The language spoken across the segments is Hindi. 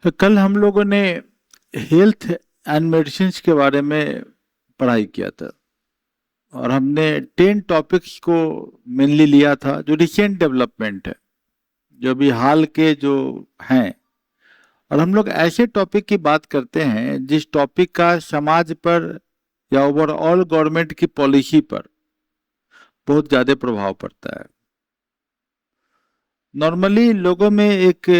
कल हम लोगों ने हेल्थ एंड मेडिसिन के बारे में पढ़ाई किया था और हमने 10 टॉपिक्स को मेनली लिया था जो रिसेंट डेवलपमेंट है, जो अभी हाल के जो हैं। और हम लोग ऐसे टॉपिक की बात करते हैं जिस टॉपिक का समाज पर या ओवरऑल गवर्नमेंट की पॉलिसी पर बहुत ज़्यादा प्रभाव पड़ता है। नॉर्मली लोगों में एक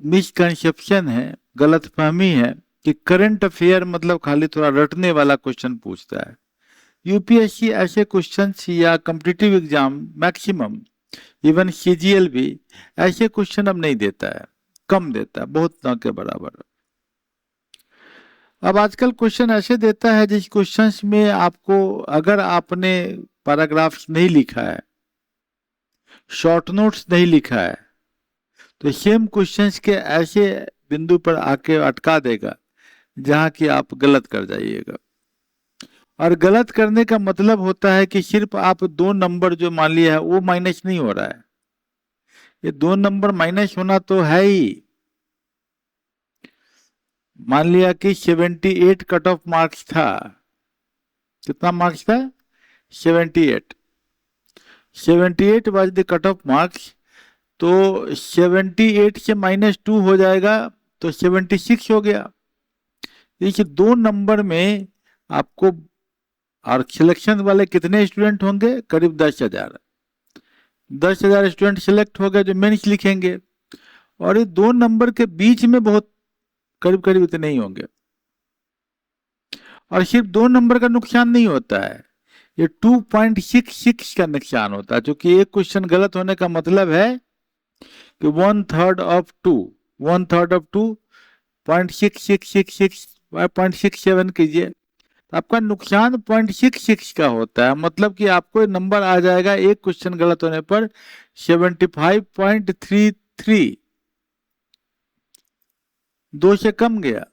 मिसकंसेप्शन है, गलतफहमी है कि करंट अफेयर मतलब खाली थोड़ा रटने वाला क्वेश्चन पूछता है। यूपीएससी ऐसे क्वेश्चंस या competitive exam maximum even CGL भी ऐसे क्वेश्चन अब नहीं देता है, कम देता है, बहुत ना के बराबर। अब आजकल क्वेश्चन ऐसे देता है जिस क्वेश्चंस में आपको, अगर आपने पैराग्राफ्स नहीं लिखा है, शॉर्ट नोट्स नहीं लिखा है, तो सेम क्वेश्चंस के ऐसे बिंदु पर आके अटका देगा जहां कि आप गलत कर जाइएगा। और गलत करने का मतलब होता है कि सिर्फ आप 2 नंबर जो मान लिया है वो माइनस नहीं हो रहा है, ये 2 नंबर माइनस होना तो है ही। मान लिया कि 78 कट ऑफ मार्क्स था, कितना मार्क्स था? 78। 78 was the cut off marks, तो 78 से -2 हो जाएगा तो 76 हो गया। देखिए 2 नंबर में आपको, और सिलेक्शन वाले कितने स्टूडेंट होंगे? करीब 10,000। 10,000 स्टूडेंट सिलेक्ट हो गए जो मेंस लिखेंगे, और ये 2 नंबर के बीच में बहुत करीब करीब इतने ही होंगे। और सिर्फ 2 नंबर का नुकसान नहीं होता है, ये 2.66 का नुकसान होता है, क्योंकि एक क्वेश्चन गलत होने का मतलब है कि 1/3 ऑफ 2, 1/3 ऑफ 2 0.6666.67 कीजिए, तो आपका नुकसान 0.66 का होता है। मतलब कि आपको नंबर आ जाएगा एक क्वेश्चन गलत होने पर 75.33, 2 से कम गया।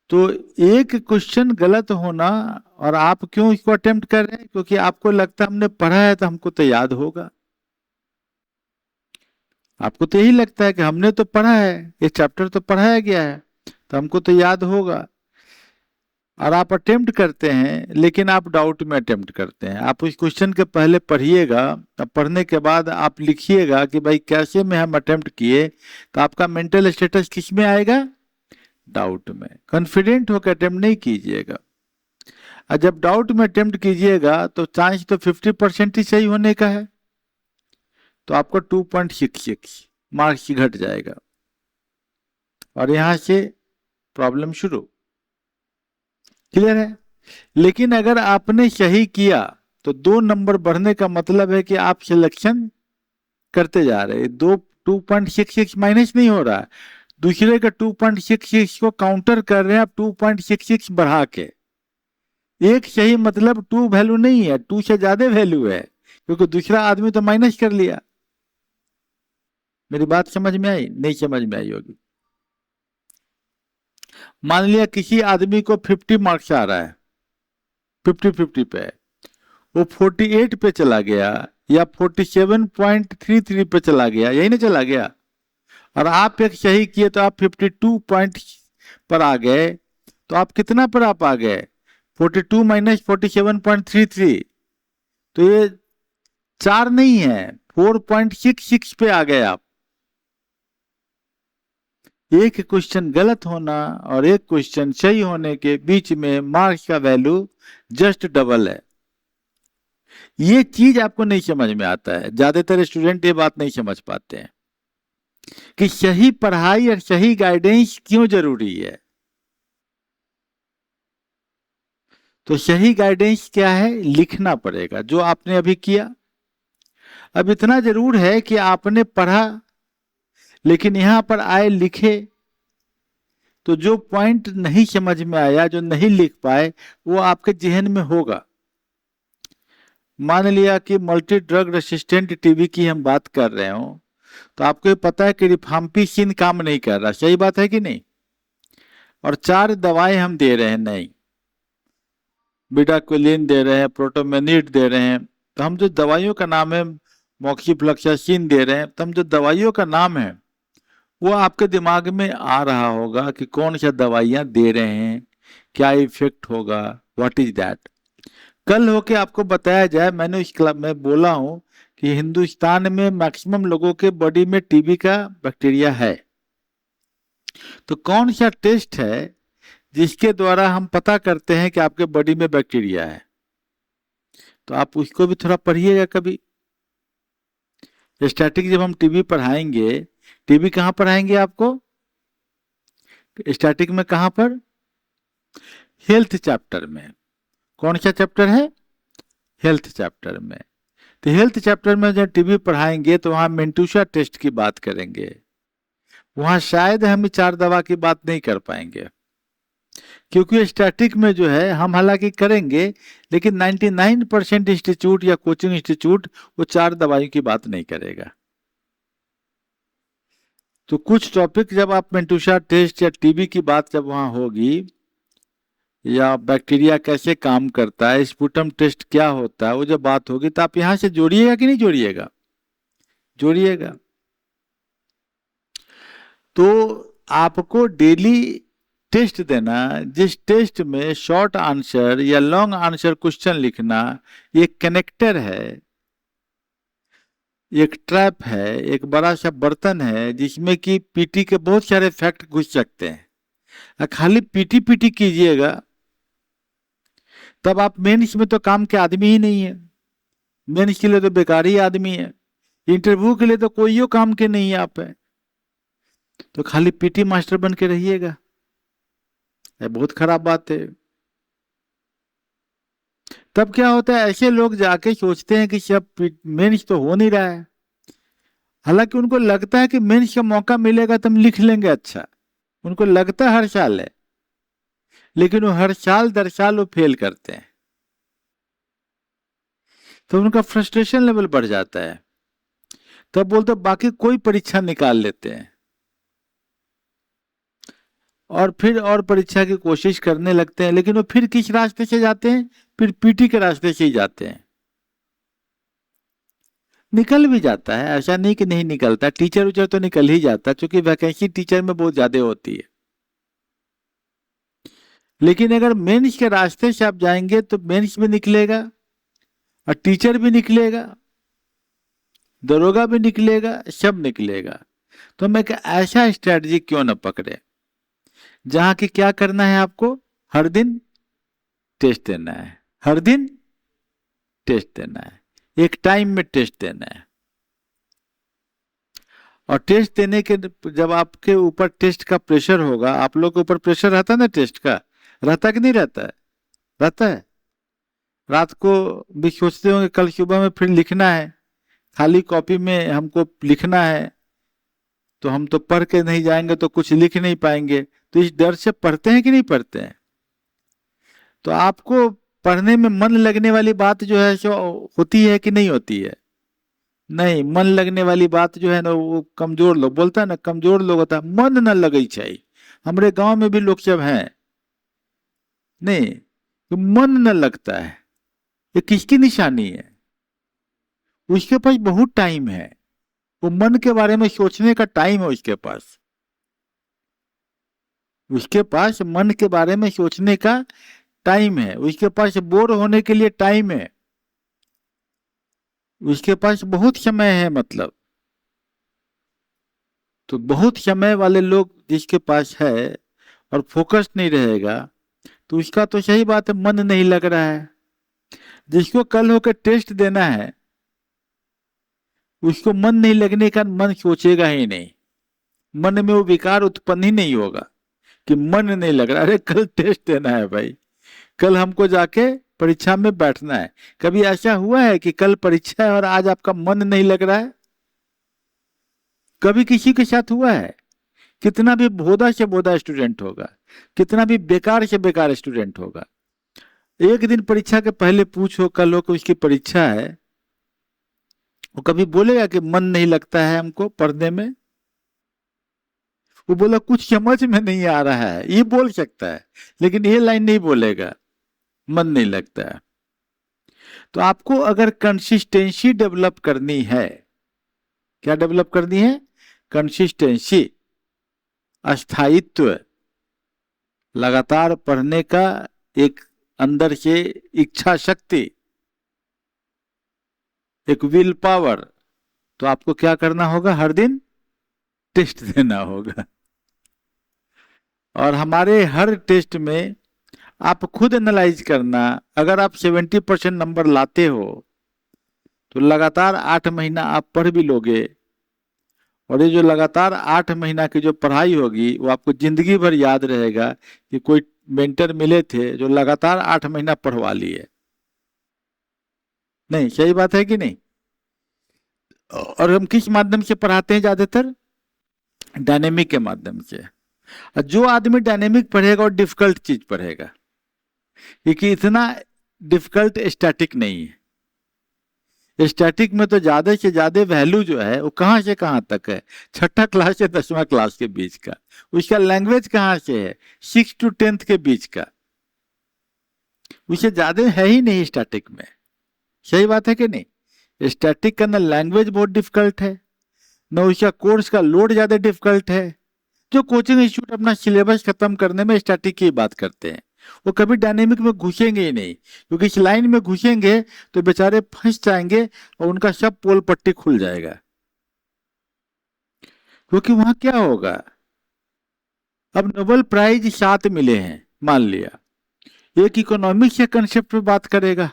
तो एक क्वेश्चन गलत होना, और आप क्यों इसको अटेम्प्ट कर रहे हैं? क्योंकि आपको लगता है हमने पढ़ा है तो हमको तो याद होगा। आपको तो यही लगता है कि हमने तो पढ़ा है, ये चैप्टर तो पढ़ाया गया है तो हमको तो याद होगा। और आप अटेम्प्ट करते हैं, लेकिन आप डाउट में अटेम्प्ट करते हैं। आप उस क्वेश्चन के पहले पढ़िएगा, तब पढ़ने के बाद आप लिखिएगा कि भाई कैसे में हम अटेम्प्ट किए, तो आपका मेंटल स्टेटस किस में आएगा? डाउट में। कॉन्फिडेंट होकर अटेम्प्ट नहीं कीजिएगा। और जब डाउट में अटेम्प्ट कीजिएगा तो चांस तो 50% ही सही होने का है, तो आपको 2.66 मार्क्स घट जाएगा और यहां से प्रॉब्लम शुरू। क्लियर है? लेकिन अगर आपने सही किया तो 2 नंबर बढ़ने का मतलब है कि आप सिलेक्शन करते जा रहे हैं। 2.66 माइनस नहीं हो रहा है, दूसरे का 2.66 को काउंटर कर रहे हैं आप 2.66 बढ़ा के। एक सही मतलब 2 वैल्यू नहीं है, 2 से ज्यादा वैल्यू है, क्योंकि दूसरा आदमी तो माइनस कर लिया। मेरी बात समझ में आई? नहीं समझ में आई होगी। मान लिया किसी आदमी को 50 मार्क्स आ रहा है, 50-50 पे, वो 48 पे चला गया या 47.33 पे चला गया, यही ना चला गया, और आप एक सही किए तो आप 52 पॉइंट पर आ गए, तो आप कितना पर आप आ गए? 42 माइनस 47.33, तो ये 4 नहीं है, 4.66 पे आ गए आप। एक क्वेश्चन गलत होना और एक क्वेश्चन सही होने के बीच में मार्क्स का वैल्यू जस्ट डबल है। ये चीज आपको नहीं समझ में आता है, ज्यादातर स्टूडेंट ये बात नहीं समझ पाते हैं कि सही पढ़ाई और सही गाइडेंस क्यों जरूरी है। तो सही गाइडेंस क्या है? लिखना पड़ेगा, जो आपने अभी किया। अब इतना जरूर है कि आपने पढ़ा, लेकिन यहां पर आए लिखे, तो जो पॉइंट नहीं समझ में आया, जो नहीं लिख पाए, वो आपके जहन में होगा। मान लिया कि मल्टी ड्रग रेसिस्टेंट टीबी की हम बात कर रहे हो, तो आपको पता है कि रिफाम्पिसिन काम नहीं कर रहा, सही बात है कि नहीं? और 4 दवाएं हम दे रहे हैं, नहीं, बिडाक्विलिन दे रहे हैं, प्रोटोमेनिड दे रहे हैं, तो हम जो दवाइयों का नाम है, मॉक्सिफ्लोक्सासिन दे रहे हैं, तो हम जो दवाइयों का नाम है वो आपके दिमाग में आ रहा होगा कि कौन सा दवाइयां दे रहे हैं, क्या इफेक्ट होगा, व्हाट इज दैट। कल होके आपको बताया जाए, मैंने इस क्लब में बोला हूं कि हिंदुस्तान में मैक्सिमम लोगों के बॉडी में टीबी का बैक्टीरिया है, तो कौन सा टेस्ट है जिसके द्वारा हम पता करते हैं कि आपके बॉडी में बैक्टीरिया है, तो आप उसको भी थोड़ा पढ़िएगा कभी। स्टैटिक जब हम टीबी पढ़ाएंगे, टीबी कहाँ पढ़ाएंगे आपको स्टैटिक में, कहाँ पर, हेल्थ चैप्टर में। कौन सा चैप्टर है, हेल्थ चैप्टर में। तो हेल्थ चैप्टर में जब टीबी पढ़ाएंगे तो वहां मेंटूसा टेस्ट की बात करेंगे, वहां शायद हम 4 दवा की बात नहीं कर पाएंगे, क्योंकि स्टैटिक में जो है हम हालांकि करेंगे, लेकिन 99% इंस्टीट्यूट या कोचिंग इंस्टीट्यूट वो 4 दवाइयों की बात नहीं करेगा। तो कुछ टॉपिक जब आप मेंटूसा टेस्ट या टीबी की बात जब वहां होगी, या बैक्टीरिया कैसे काम करता है, स्पुटम टेस्ट क्या होता है, वो जब बात होगी तो आप यहां से जोड़िएगा कि नहीं जोड़िएगा, जोड़िएगा। तो आपको डेली टेस्ट देना, जिस टेस्ट में शॉर्ट आंसर या लॉन्ग आंसर क्वेश्चन लिखना, ये कनेक्टर है, एक ट्रैप है, एक बड़ा सा बर्तन है जिसमें कि पीटी के बहुत सारे फैक्ट घुस सकते हैं। खाली पीटी पीटी कीजिएगा तब आप मेंस में तो काम के आदमी ही नहीं है, मेंस के लिए तो बेकार ही आदमी है, इंटरव्यू के लिए तो कोई काम के नहीं है आप है, तो खाली पीटी मास्टर बन के रहिएगा, ये बहुत खराब बात है। तब क्या होता है, ऐसे लोग जाके सोचते हैं कि सब मेंस तो हो नहीं रहा है, हालांकि उनको लगता है कि मेंस का मौका मिलेगा तो हम लिख लेंगे अच्छा, उनको लगता है हर साल है, लेकिन वो हर साल दर साल वो फेल करते हैं, तो उनका फ्रस्ट्रेशन लेवल बढ़ जाता है। तब बोलते बाकी कोई परीक्षा निकाल लेते हैं और फिर और परीक्षा की कोशिश करने लगते हैं, लेकिन वो फिर किस रास्ते से जाते हैं, फिर पीटी के रास्ते से ही जाते हैं। निकल भी जाता है, ऐसा नहीं कि नहीं निकलता, टीचर उचर तो निकल ही जाता, क्योंकि वैकेंसी टीचर में बहुत ज्यादा होती है। लेकिन अगर मेंस के रास्ते से आप जाएंगे तो मेंस भी निकलेगा और टीचर भी निकलेगा, दरोगा भी निकलेगा, सब निकलेगा। तो मैं ऐसा स्ट्रेटजी क्यों न पकड़े जहां की क्या करना है आपको, हर दिन टेस्ट देना है, हर दिन टेस्ट देना है, एक टाइम में टेस्ट देना है। और टेस्ट देने के जब आपके ऊपर टेस्ट का प्रेशर होगा, आप लोग के ऊपर प्रेशर रहता है ना टेस्ट का, रहता कि नहीं रहता है, रहता है। रात को भी सोचते होंगे कल सुबह में फिर लिखना है, खाली कॉपी में हमको लिखना है, तो हम तो पढ़ के नहीं जाएंगे तो कुछ लिख नहीं पाएंगे, तो इस डर से पढ़ते हैं कि नहीं पढ़ते हैं। तो आपको पढ़ने में मन लगने वाली बात जो है सो होती है कि नहीं होती है, नहीं, मन लगने वाली बात जो है ना वो कमजोर लोग, बोलता है ना कमजोर लोग होता है, मन न लगे चाहिए। हमारे गांव में भी लोग सब हैं, नहीं तो मन न लगता है, ये किसकी निशानी है, उसके पास बहुत टाइम है, वो मन के बारे में सोचने का टाइम है उसके पास, उसके पास मन के बारे में सोचने का टाइम है, उसके पास बोर होने के लिए टाइम है, उसके पास बहुत समय है मतलब। तो बहुत समय वाले लोग जिसके पास है और फोकस नहीं रहेगा, तो उसका तो सही बात है मन नहीं लग रहा है। जिसको कल होकर टेस्ट देना है उसको मन नहीं लगने का, मन सोचेगा ही नहीं, मन में वो विकार उत्पन्न ही नहीं होगा कि मन नहीं लग रहा, अरे कल टेस्ट देना है भाई, कल हमको जाके परीक्षा में बैठना है। कभी ऐसा हुआ है कि कल परीक्षा है और आज आपका मन नहीं लग रहा है, कभी किसी के साथ हुआ है? कितना भी भोदा से भोदा स्टूडेंट होगा, कितना भी बेकार से बेकार स्टूडेंट होगा, एक दिन परीक्षा के पहले पूछो कल हो कि उसकी परीक्षा है, वो कभी बोलेगा कि मन नहीं लगता है हमको पढ़ने में? वो बोला कुछ समझ में नहीं आ रहा है, ये बोल सकता है, लेकिन ये लाइन नहीं बोलेगा मन नहीं लगता है। तो आपको अगर कंसिस्टेंसी डेवलप करनी है, क्या डेवलप करनी है, कंसिस्टेंसी, अस्थायित्व, लगातार पढ़ने का एक अंदर से इच्छा शक्ति, एक विल पावर, तो आपको क्या करना होगा? हर दिन टेस्ट देना होगा। और हमारे हर टेस्ट में आप खुद एनालाइज करना, अगर आप 70% नंबर लाते हो तो लगातार 8 महीना आप पढ़ भी लोगे, और ये जो लगातार 8 महीना की जो पढ़ाई होगी वो आपको जिंदगी भर याद रहेगा कि कोई मेंटर मिले थे जो लगातार 8 महीना पढ़वा लिए। नहीं, सही बात है कि नहीं? और हम किस माध्यम से पढ़ाते हैं? ज्यादातर डायनेमिक के माध्यम से। जो आदमी डायनेमिक पढ़ेगा और डिफिकल्ट चीज पढ़ेगा, क्योंकि इतना डिफिकल्ट स्टैटिक नहीं है। स्टैटिक में तो ज्यादा से ज्यादा वैल्यू जो है वो कहां से कहां तक है? 6ठी क्लास से 10वीं क्लास के बीच का। उसका लैंग्वेज कहां से है? 6 to 10th के बीच का। उसे ज्यादा है ही नहीं स्टैटिक में। सही बात है कि नहीं? स्टैटिक का ना लैंग्वेज बहुत डिफिकल्ट है, न उसका कोर्स का लोड ज्यादा डिफिकल्ट है। जो कोचिंग इंस्टीट्यूट अपना सिलेबस खत्म करने में स्टैटिक की बात करते हैं, वो कभी डायनेमिक में घुसेंगे ही नहीं, क्योंकि इस लाइन में घुसेंगे तो बेचारे फंस जाएंगे और उनका सब पोल पट्टी खुल जाएगा। क्योंकि वहां क्या होगा? अब नोबेल प्राइज 7 मिले हैं मान लिया, एक इकोनॉमिक्स के कंसेप्ट पे बात करेगा,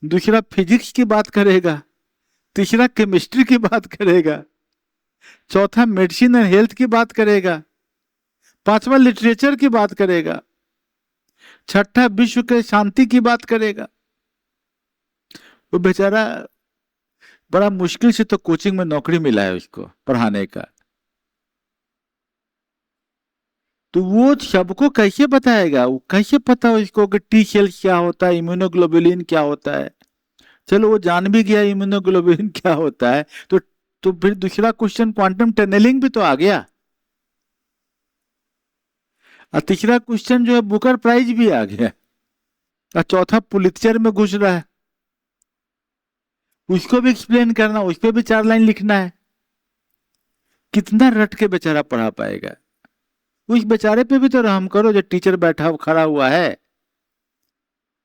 दूसरा फिजिक्स की बात करेगा, तीसरा केमिस्ट्री की बात करेगा, चौथा मेडिसिन एंड हेल्थ की बात करेगा, पांचवा लिटरेचर की बात करेगा, छठा विश्व के शांति की बात करेगा। वो बेचारा बड़ा मुश्किल से तो कोचिंग में नौकरी मिला है उसको पढ़ाने का। तो वो सबको कैसे बताएगा? वो कैसे पता हो इसको कि टी सेल्स क्या होता है, इम्यूनोग्लोबुलिन क्या होता है? चलो वो जान भी गया इम्यूनोग्लोबुलिन क्या होता है, तो फिर दूसरा क्वेश्चन क्वांटम टनलिंग भी तो आ गया, और तीसरा क्वेश्चन जो है बुकर प्राइज भी आ गया, और चौथा पुलित्जर में घुस रहा है, उसको भी एक्सप्लेन करना, उस पर भी 4 लाइन लिखना है। कितना रट के बेचारा पढ़ा पाएगा? उस बेचारे पे भी तो रहम करो जो टीचर बैठा खड़ा हुआ है।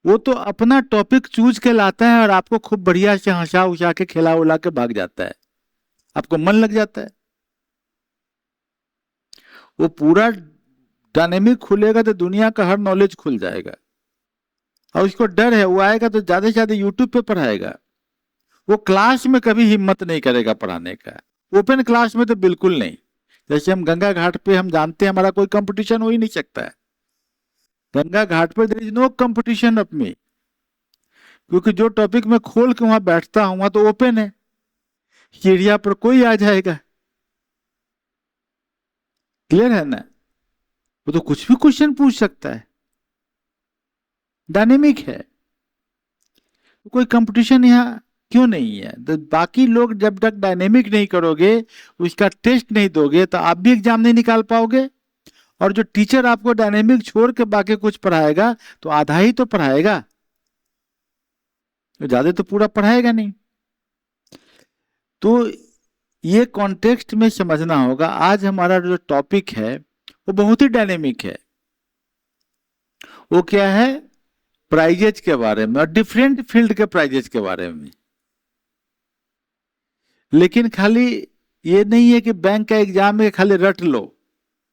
वो तो अपना टॉपिक चूज के लाता है और आपको खूब बढ़िया से हंसा उसा के खिला उला के भाग जाता है, आपको मन लग जाता है। वो पूरा डायनेमिक खुलेगा तो दुनिया का हर नॉलेज खुल जाएगा, और उसको डर है वो आएगा तो ज्यादा से ज्यादा यूट्यूब पे पढ़ाएगा। वो क्लास में कभी हिम्मत नहीं करेगा पढ़ाने का, ओपन क्लास में तो बिल्कुल नहीं। जैसे हम गंगा घाट पे हम जानते हैं हमारा कोई कंपटीशन हो ही नहीं सकता है। गंगा घाट पर there is no competition of me, क्योंकि जो टॉपिक में खोल के वहां बैठता हूं वहां तो ओपन है, सीढ़िया पर कोई आ जाएगा। क्लियर है ना? वो तो कुछ भी क्वेश्चन पूछ सकता है, डायनेमिक है, कोई कंपटीशन यहाँ क्यों नहीं है? तो बाकी लोग जब तक डायनेमिक नहीं करोगे, उसका टेस्ट नहीं दोगे, तो आप भी एग्जाम नहीं निकाल पाओगे। और जो टीचर आपको डायनेमिक छोड़ के बाकी कुछ पढ़ाएगा तो आधा ही तो पढ़ाएगा, तो ज्यादा तो पूरा पढ़ाएगा नहीं। तो ये कॉन्टेक्स्ट में समझना होगा। आज हमारा जो टॉपिक है वो बहुत ही डायनेमिक है। वो क्या है? प्राइजेज के बारे में और डिफरेंट फील्ड के प्राइजेज के बारे में। लेकिन खाली ये नहीं है कि बैंक का एग्जाम में खाली रट लो,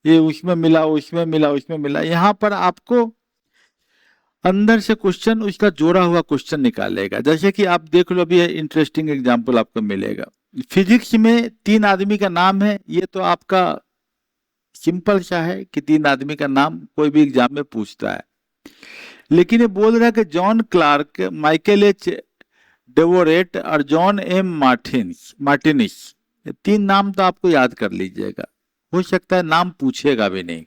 ये उसमें मिला उसमें मिला उसमें मिला। यहां पर आपको अंदर से क्वेश्चन, उसका जोड़ा हुआ क्वेश्चन निकालेगा। जैसे कि आप देख लो, अभी इंटरेस्टिंग एग्जाम्पल आपको मिलेगा। फिजिक्स में 3 आदमी का नाम है, ये तो आपका सिंपल सा है कि 3 आदमी का नाम कोई भी एग्जाम में पूछता है। लेकिन ये बोल रहा है कि जॉन क्लार्क, माइकल एच डेवोरेट और जॉन एम मार्टिनिस, ये 3 नाम तो आपको याद कर लीजिएगा। हो सकता है नाम पूछेगा भी नहीं,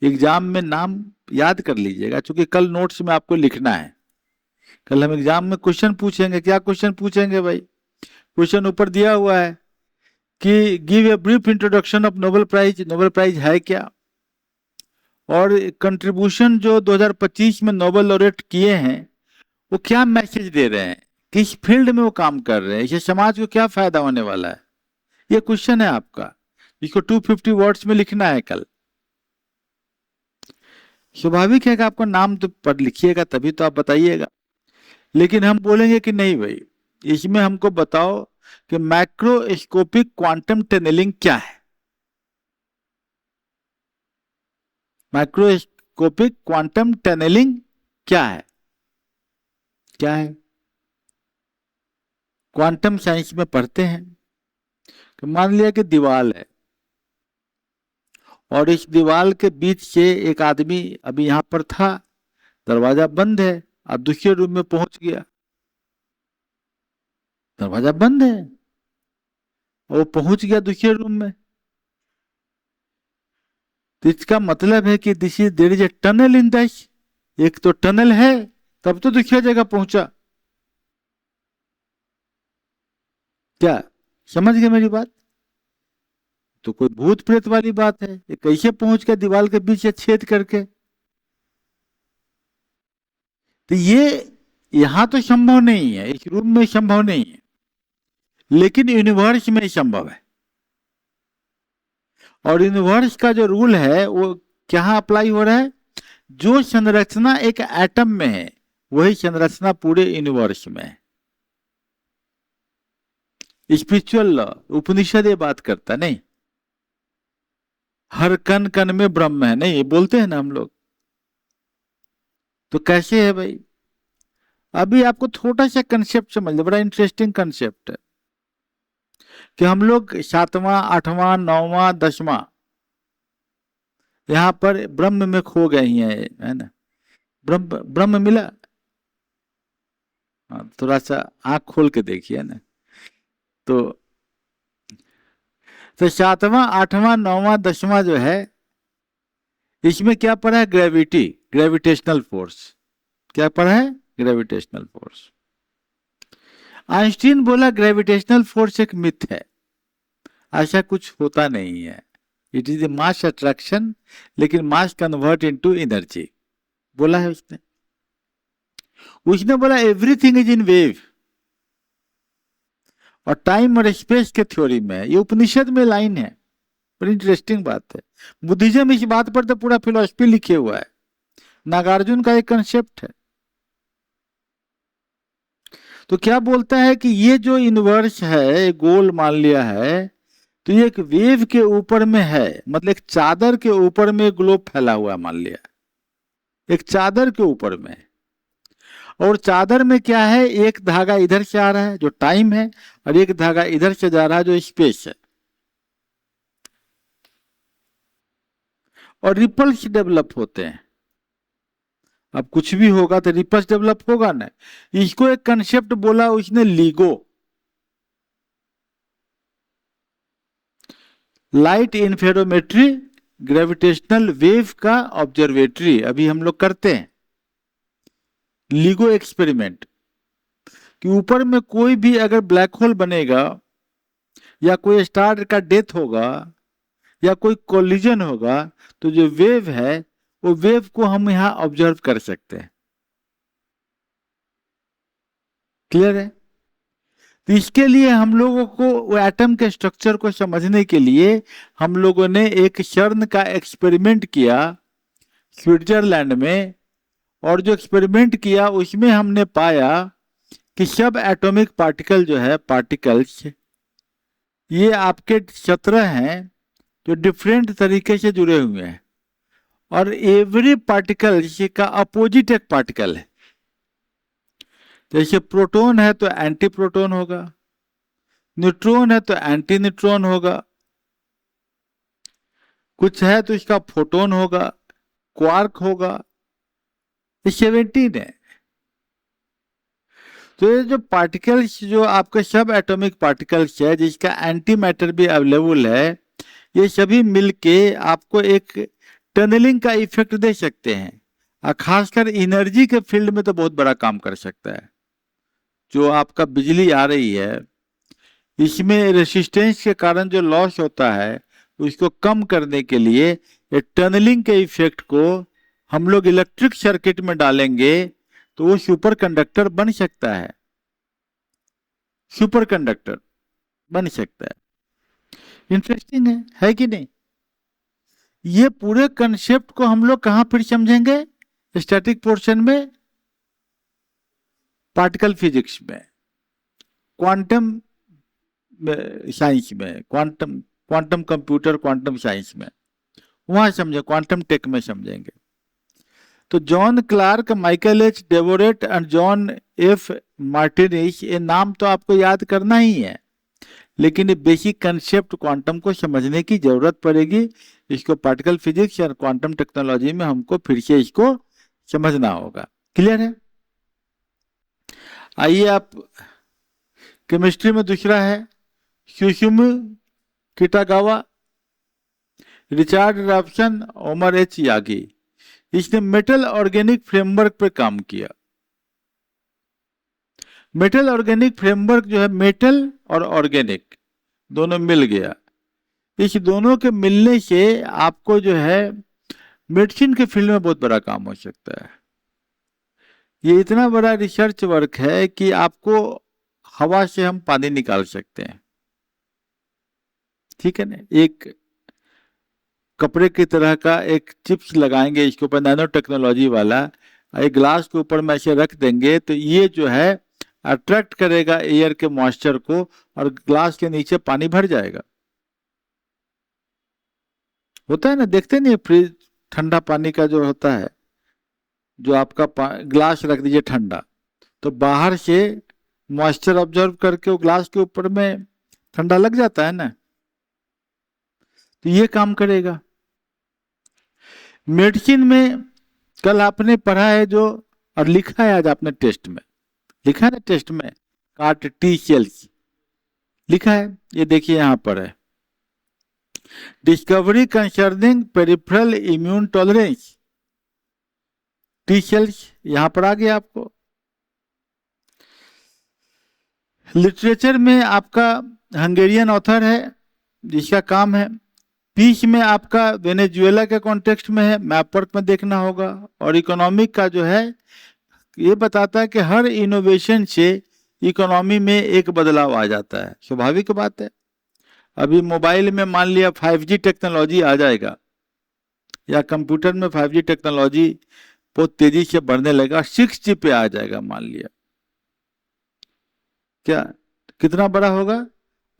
एग्जाम में नाम याद कर लीजिएगा, क्योंकि कल नोट्स में आपको लिखना है। कल हम एग्जाम में क्वेश्चन पूछेंगे। क्या क्वेश्चन पूछेंगे भाई? क्वेश्चन ऊपर दिया हुआ है कि give a brief introduction of Nobel Prize. Nobel Prize है क्या, और कंट्रीब्यूशन जो 2025 में नोबेल लॉरेट किए हैं वो क्या मैसेज दे रहे हैं, किस फील्ड में वो काम कर रहे हैं, इससे समाज को क्या फायदा होने वाला है। ये क्वेश्चन है आपका। इसको 250 वर्ड्स में लिखना है कल। स्वाभाविक है कि आपका नाम तो पढ़ लिखिएगा तभी तो आप बताइएगा। लेकिन हम बोलेंगे कि नहीं भाई, इसमें हमको बताओ कि मैक्रोस्कोपिक क्वांटम टनलिंग क्या है। माइक्रोस्कोपिक क्वांटम टनलिंग क्या है? क्या है? क्वांटम साइंस में पढ़ते हैं कि मान लिया कि दीवार है और इस दीवार के बीच से एक आदमी अभी यहां पर था, दरवाजा बंद है, अब दूसरे रूम में पहुंच गया, दरवाजा बंद है और वो पहुंच गया दूसरे रूम में, तो इसका मतलब है कि this is there is a tunnel in this. एक तो टनल है तब तो दूसरी जगह पहुंचा। क्या समझ गए मेरी बात? तो कोई भूत प्रेत वाली बात है, ये कैसे पहुंच गया दीवार के बीच से छेद करके? तो ये यहां तो संभव नहीं है, इस रूम में संभव नहीं है, लेकिन यूनिवर्स में संभव है। और यूनिवर्स का जो रूल है वो क्या अप्लाई हो रहा है? जो संरचना एक एटम में है वही संरचना पूरे यूनिवर्स में है। स्पिरिचुअल लॉ, उपनिषद ये बात करता नहीं, हर कण कण में ब्रह्म है, नहीं ये बोलते हैं ना हम लोग। तो कैसे है भाई? अभी आपको थोड़ा सा कंसेप्ट समझ लो, बड़ा इंटरेस्टिंग कंसेप्ट है कि हम लोग 7वां 8वां 9वां 10वां यहां पर ब्रह्म में खो गए हैं, है ना? ब्रह्म ब्रह्म मिला? हाँ, थोड़ा सा आंख खोल के देखिए ना। तो 7वां 8वां 9वां 10वां जो है, इसमें क्या पढ़ा है? Gravity, gravitational force. क्या पढ़ा है? Gravitational force. आइंस्टीन बोला ग्रेविटेशनल फोर्स एक मिथ है, ऐसा कुछ होता नहीं है, it is a mass attraction, लेकिन मास कन्वर्ट इनटू एनर्जी, बोला है उसने। उसने बोला एवरीथिंग इज इन वेव, और टाइम और स्पेस के थ्योरी में, ये उपनिषद में लाइन है, बड़ी इंटरेस्टिंग बात है। बुद्धिज्म इस बात पर तो पूरा फिलोसफी लिखे हुआ है, नागार्जुन का एक कंसेप्ट है। तो क्या बोलता है कि ये जो यूनिवर्स है गोल मान लिया है, तो ये एक वेव के ऊपर में है, मतलब एक चादर के ऊपर में ग्लोब फैला हुआ मान लिया, एक चादर के ऊपर में। और चादर में क्या है? एक धागा इधर से आ रहा है जो टाइम है, और एक धागा इधर से जा रहा है जो स्पेस है, और रिपल्स डेवलप होते हैं। अब कुछ भी होगा तो रिपल्स डेवलप होगा ना। इसको एक कंसेप्ट बोला उसने, लीगो, लाइट इंफेरोमेट्री ग्रेविटेशनल वेव का ऑब्जर्वेटरी, अभी हम लोग करते हैं लीगो एक्सपेरिमेंट, कि ऊपर में कोई भी अगर ब्लैक होल बनेगा या कोई स्टार का डेथ होगा या कोई कोलिजन होगा, तो जो वेव है वो वेव को हम यहां ऑब्जर्व कर सकते हैं। क्लियर है? तो इसके लिए हम लोगों को वो एटम के स्ट्रक्चर को समझने के लिए हम लोगों ने एक CERN का एक्सपेरिमेंट किया स्विट्जरलैंड में, और जो एक्सपेरिमेंट किया उसमें हमने पाया कि सब एटॉमिक पार्टिकल जो है, पार्टिकल्स, ये आपके 17 हैं जो डिफरेंट तरीके से जुड़े हुए हैं, और एवरी पार्टिकल का अपोजिट एक पार्टिकल है। जैसे प्रोटॉन है तो एंटी प्रोटॉन होगा, न्यूट्रॉन है तो एंटी न्यूट्रॉन होगा, कुछ है तो इसका फोटोन होगा, क्वार्क होगा, ये 17 है। तो ये जो पार्टिकल्स, जो आपके सब एटॉमिक पार्टिकल्स है जिसका एंटी मैटर भी अवेलेबल है, ये सभी मिलके आपको एक टनलिंग का इफेक्ट दे सकते हैं, और खासकर एनर्जी के फील्ड में तो बहुत बड़ा काम कर सकता है। जो आपका बिजली आ रही है, इसमें रेसिस्टेंस के कारण जो लॉस होता है उसको कम करने के लिए ये टनलिंग के इफेक्ट को हम लोग इलेक्ट्रिक सर्किट में डालेंगे तो वो सुपर कंडक्टर बन सकता है, सुपर कंडक्टर बन सकता है। इंटरेस्टिंग है कि नहीं? ये पूरे कंसेप्ट को हम लोग कहां फिर समझेंगे? स्टैटिक पोर्शन में, पार्टिकल फिजिक्स में, क्वांटम साइंस में, quantum quantum computer, quantum science में, वहां समझे, क्वांटम टेक में समझेंगे। तो जॉन क्लार्क, माइकल एच डेवोरेट और जॉन एफ मार्टिनिस, ये नाम तो आपको याद करना ही है, लेकिन ये बेसिक कंसेप्ट क्वांटम को समझने की जरूरत पड़ेगी। इसको पार्टिकल फिजिक्स और क्वांटम टेक्नोलॉजी में हमको फिर से इसको समझना होगा। क्लियर है? आइए, आप केमिस्ट्री में दूसरा है Susumu Kitagawa, Richard Robson, Omar H Yaghi. इसने मेटल ऑर्गेनिक फ्रेमवर्क पर काम किया। मेटल ऑर्गेनिक फ्रेमवर्क जो है, मेटल और ऑर्गेनिक दोनों मिल गया। इस दोनों के मिलने से आपको जो है मेडिसिन के फील्ड में बहुत बड़ा काम हो सकता है। ये इतना बड़ा रिसर्च वर्क है कि आपको हवा से हम पानी निकाल सकते हैं, ठीक है ना? एक कपड़े की तरह का एक चिप्स लगाएंगे इसके ऊपर, नैनो टेक्नोलॉजी वाला, एक ग्लास के ऊपर में ऐसे रख देंगे तो ये जो है अट्रैक्ट करेगा एयर के मॉइस्चर को और ग्लास के नीचे पानी भर जाएगा। होता है ना, देखते नहीं फ्रिज, ठंडा पानी का जो होता है, जो आपका ग्लास रख दीजिए ठंडा, तो बाहर से मॉइस्चर ऑब्जर्व करके वो ग्लास के ऊपर में ठंडा लग जाता है ना, तो ये काम करेगा। मेडिसिन में कल आपने पढ़ा है जो, और लिखा है आज आपने टेस्ट में, लिखा है ना टेस्ट में, काट टी सेल्स लिखा है, ये देखिए यहां पर है, discovery concerning peripheral immune tolerance, T cells यहां पर आ गया आपको। लिटरेचर में आपका हंगेरियन ऑथर है जिसका काम है, पीस में आपका वेनेजुएला के कॉन्टेक्स्ट में है, मैपवर्क में देखना होगा। और इकोनॉमिक का जो है, ये बताता है कि हर इनोवेशन से इकोनॉमी में एक बदलाव आ जाता है, स्वाभाविक बात है। अभी मोबाइल में मान लिया 5G टेक्नोलॉजी आ जाएगा, या कंप्यूटर में 5G टेक्नोलॉजी बहुत तेजी से बढ़ने लगा, 6G पे आ जाएगा मान लिया, क्या कितना बड़ा होगा?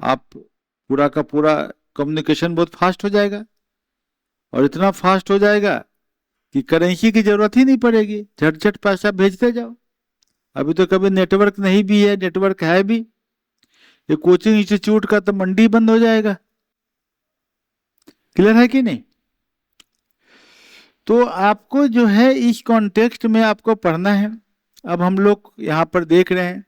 आप पूरा का पूरा कम्युनिकेशन बहुत फास्ट हो जाएगा, और इतना फास्ट हो जाएगा कि करेंसी की जरूरत ही नहीं पड़ेगी, झट झट पैसा भेजते जाओ। अभी तो कभी नेटवर्क नहीं भी है, नेटवर्क है भी, ये कोचिंग इंस्टीट्यूट का तो मंडी बंद हो जाएगा। क्लियर है कि नहीं? तो आपको जो है इस कॉन्टेक्स्ट में आपको पढ़ना है। अब हम लोग यहाँ पर देख रहे हैं,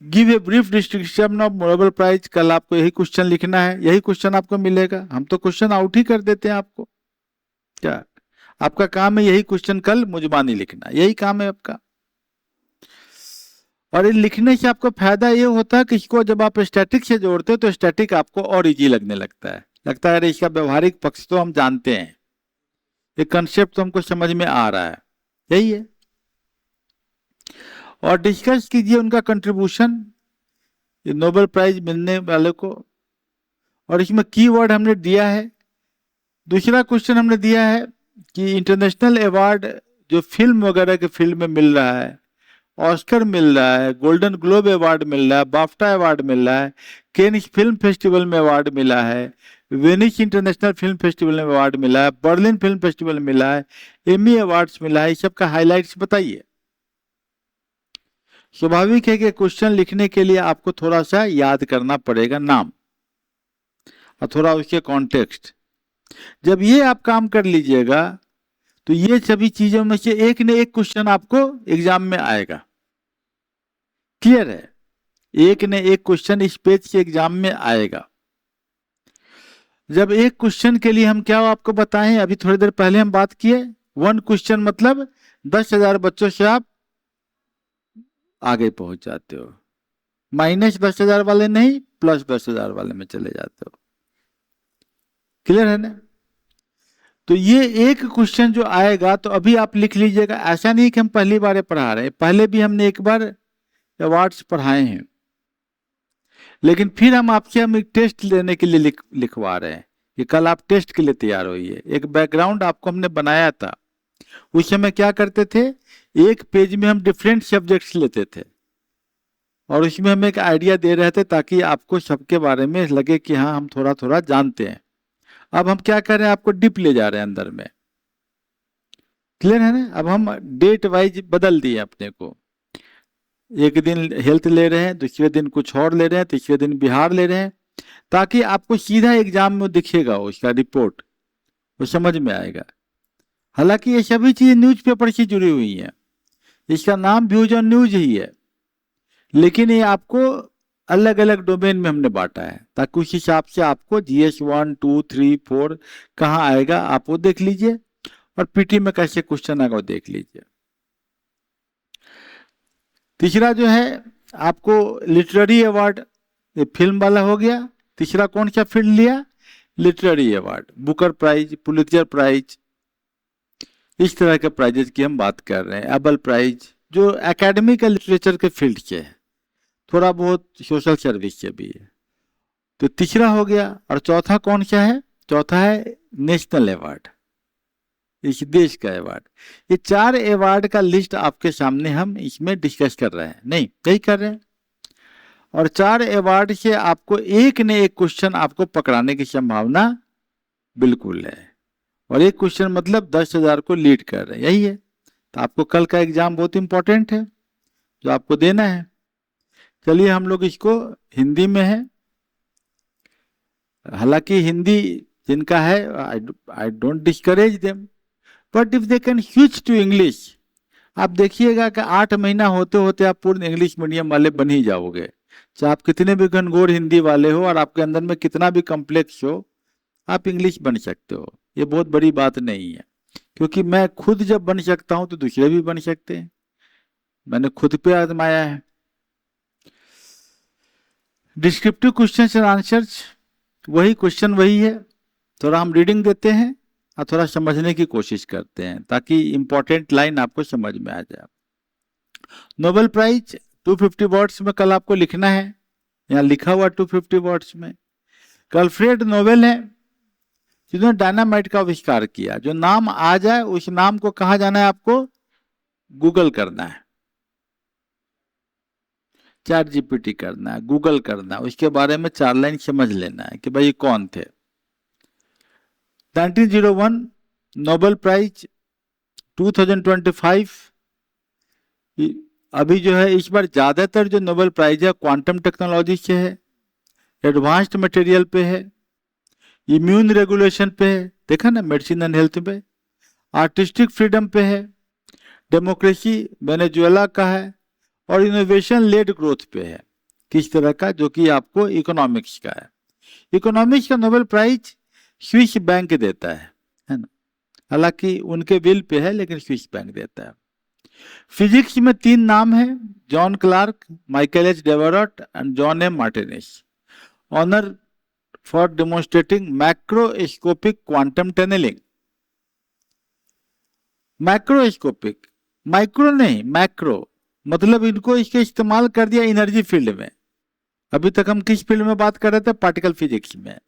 give a brief description of Nobel Prize. कल आपको यही क्वेश्चन लिखना है, यही क्वेश्चन आपको मिलेगा। हम तो क्वेश्चन आउट ही कर देते हैं आपको, क्या आपका काम है यही क्वेश्चन कल मुजबानी लिखना, यही काम है आपका। और इन लिखने से आपको फायदा ये होता है कि इसको जब आप स्टैटिक से जोड़ते हो तो स्टैटिक आपको और इजी लगने लगता है, अरे इसका व्यवहारिक पक्ष तो हम जानते हैं, ये कंसेप्ट तो हमको समझ में आ रहा है, यही है। और डिस्कस कीजिए उनका कंट्रीब्यूशन नोबेल प्राइज मिलने वाले को। और इसमें कीवर्ड हमने दिया है, दूसरा क्वेश्चन हमने दिया है कि इंटरनेशनल अवार्ड जो फिल्म वगैरह के फील्ड में मिल रहा है, ऑस्कर मिल रहा है, गोल्डन ग्लोब अवार्ड मिल रहा है, बाफ्टा अवार्ड मिल रहा है, केनिस फिल्म फेस्टिवल में अवार्ड मिला है, वेनिस इंटरनेशनल फिल्म फेस्टिवल में अवार्ड मिला है, बर्लिन फिल्म फेस्टिवल मिला है, एमी अवार्ड्स मिला है, इस सब का हाईलाइट्स बताइए। स्वाभाविक है कि क्वेश्चन लिखने के लिए आपको थोड़ा सा याद करना पड़ेगा नाम और थोड़ा उसके कॉन्टेक्स्ट। जब ये आप काम कर लीजिएगा तो ये सभी चीजों में से एक न एक क्वेश्चन आपको एग्जाम में आएगा। क्लियर है? एक न एक क्वेश्चन इस पेज के एग्जाम में आएगा। जब एक क्वेश्चन के लिए हम क्या आपको बताएं, अभी थोड़ी देर पहले हम बात किए, 1 क्वेश्चन मतलब 10,000 बच्चों से आप आगे पहुंच जाते हो, -10,000 वाले नहीं, +10,000 वाले में चले जाते हो। क्लियर है ना? तो ये एक क्वेश्चन जो आएगा तो अभी आप लिख लीजिएगा। ऐसा नहीं कि हम पहली बार पढ़ा रहे हैं, पहले भी हमने एक बार अवार्ड्स पढ़ाए हैं, लेकिन फिर हम एक टेस्ट लेने के लिए लिखवा रहे हैं कि कल आप टेस्ट के लिए तैयार होइए। एक बैकग्राउंड आपको हमने बनाया था। उस समय क्या करते थे, एक पेज में हम डिफरेंट सब्जेक्ट्स लेते थे और उसमें हम एक आइडिया दे रहे थे ताकि आपको सबके बारे में लगे कि हाँ हम थोड़ा थोड़ा जानते हैं। अब हम क्या कर रहे हैं, आपको डिप ले जा रहे हैं अंदर में। क्लियर है ना? अब हम डेट वाइज बदल दिए अपने को। एक दिन हेल्थ ले रहे हैं, दूसरे दिन कुछ और ले रहे हैं, तीसरे दिन बिहार ले रहे हैं, ताकि आपको सीधा एग्जाम में दिखेगा उसका रिपोर्ट, वो समझ में आएगा। हालांकि ये सभी चीजें न्यूज़पेपर से जुड़ी हुई हैं, इसका नाम व्यूज ऑन न्यूज ही है, लेकिन ये आपको अलग अलग डोमेन में हमने बांटा है ताकि उस हिसाब से आपको GS 1, 2, 3, 4 कहाँ आएगा आप वो देख लीजिए, और पीटी में कैसे क्वेश्चन आएगा वो देख लीजिए। तीसरा जो है आपको लिटरेरी अवार्ड, ये फिल्म वाला हो गया। तीसरा कौन सा फील्ड लिया, literary award, Booker Prize, Pulitzer Prize, इस तरह के प्राइजेस की हम बात कर रहे हैं। एबल प्राइज जो एकेडमिक लिटरेचर के फील्ड से है, थोड़ा बहुत सोशल सर्विस से भी है। तो तीसरा हो गया। और चौथा कौन सा है, चौथा है नेशनल अवार्ड, इस देश का अवार्ड। ये 4 अवार्ड का लिस्ट आपके सामने हम इसमें डिस्कस कर रहे हैं, नहीं कर रहे हैं। और 4 अवार्ड से आपको एक न एक क्वेश्चन आपको पकड़ाने की संभावना बिल्कुल है, और एक क्वेश्चन मतलब 10,000 को लीड कर रहे हैं, यही है। तो आपको कल का एग्जाम बहुत इंपॉर्टेंट है जो आपको देना है। चलिए हम लोग इसको हिंदी में है, हालांकि हिंदी जिनका है I don't discourage them, but if they can switch to English, आप देखिएगा कि 8 महीना होते होते आप पूर्ण इंग्लिश मीडियम वाले बन ही जाओगे। चाहे आप कितने भी घनघोर हिंदी वाले हो और आपके अंदर में कितना भी कम्प्लेक्स हो, आप इंग्लिश बन सकते हो। ये बहुत बड़ी बात नहीं है, क्योंकि मैं खुद जब बन सकता हूं तो दूसरे भी बन सकते हैं, मैंने खुद पे आजमाया है। डिस्क्रिप्टिव क्वेश्चंस एंड आंसर्स, वही क्वेश्चन वही है, थोड़ा हम रीडिंग देते हैं और थोड़ा समझने की कोशिश करते हैं ताकि इंपॉर्टेंट लाइन आपको समझ में आ जाए। नोबेल प्राइज 250 वर्ड्स में कल आपको लिखना है, यहाँ लिखा हुआ 250 वर्ड्स में। अल्फ्रेड नोबेल है जिन्होंने डायनामाइट का आविष्कार किया। जो नाम आ जाए उस नाम को कहाँ जाना है, आपको गूगल करना है, चैट जीपीटी करना है, गूगल करना है, उसके बारे में 4 लाइन समझ लेना है कि भाई कौन थे। 1901 नोबेल प्राइज, 2025 अभी जो है इस बार ज्यादातर जो नोबेल प्राइज है क्वांटम टेक्नोलॉजी से है, एडवांस्ड मटेरियल पे है, इम्यून रेगुलेशन पे है, देखा ना, मेडिसिन एंड हेल्थ पे, आर्टिस्टिक फ्रीडम पे है, डेमोक्रेसी वेनेजुएला का है, और इनोवेशन लेड ग्रोथ पे है। किस तरह का, जो कि आपको इकोनॉमिक्स का है। इकोनॉमिक्स का नोबेल प्राइज स्विस बैंक देता है ना, हालांकि उनके बिल पे है लेकिन स्विस बैंक देता है। फिजिक्स में 3 नाम है, John Clarke, Michael H Devoret and John M Martinis. Honour for demonstrating macroscopic quantum tunnelling. Macroscopic, micro नहीं, मैक्रो, मतलब इनको इसके इस्तेमाल कर दिया एनर्जी फील्ड में। अभी तक हम किस फील्ड में बात कर रहे थे, पार्टिकल फिजिक्स में,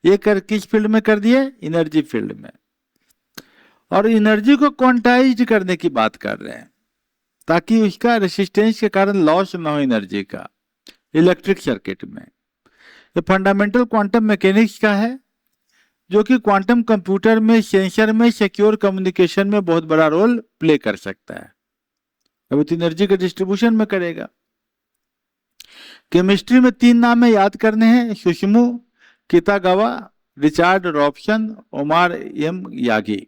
ये किस फील्ड में कर दिया, एनर्जी फील्ड में। और एनर्जी को क्वांटाइज्ड करने की बात कर रहे हैं ताकि उसका रेसिस्टेंस के कारण लॉस ना हो एनर्जी का इलेक्ट्रिक सर्किट में। ये फंडामेंटल क्वांटम मैकेनिक्स का है, जो कि क्वांटम कंप्यूटर में, सेंसर में, सिक्योर कम्युनिकेशन में बहुत बड़ा रोल प्ले कर सकता है। अभी तो एनर्जी के डिस्ट्रीब्यूशन में करेगा। केमिस्ट्री में 3 नाम है, याद करने हैं, Susumu Kitagawa, Richard Robson, Omar M Yaghi.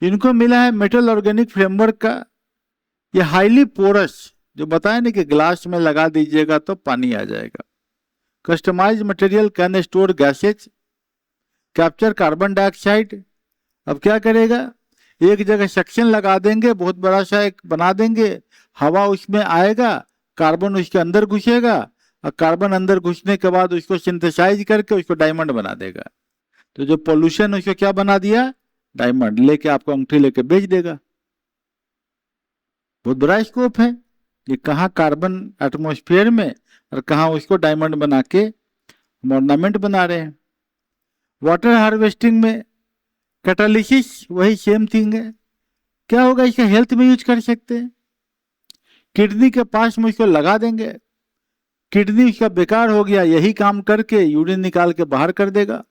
इनको मिला है मेटल ऑर्गेनिक फ्रेमवर्क का। ये हाईली पोरस, जो बताया ना कि ग्लास में लगा दीजिएगा तो पानी आ जाएगा। Customise material can store gases, capture carbon dioxide. अब क्या करेगा, एक जगह सेक्शन लगा देंगे, बहुत बड़ा सा एक बना देंगे, हवा उसमें आएगा, कार्बन उसके अंदर घुसेगा, और कार्बन अंदर घुसने के बाद उसको सिंथेसाइज करके उसको डायमंड बना देगा। तो जो पोल्यूशन उसको क्या बना दिया, डायमंड, लेके आपको अंगूठी लेके बेच देगा। बहुत बड़ा स्कोप है ये, कहाँ कार्बन एटमॉस्फेयर में और कहाँ उसको डायमंड बना के हम ऑर्नामेंट बना रहे हैं। वाटर हार्वेस्टिंग में कैटालिसिस वही सेम थिंग है। क्या होगा, इसका हेल्थ में यूज कर सकते हैं। किडनी के पास में इसको लगा देंगे, किडनी उसका बेकार हो गया, यही काम करके यूरिन निकाल के बाहर कर देगा।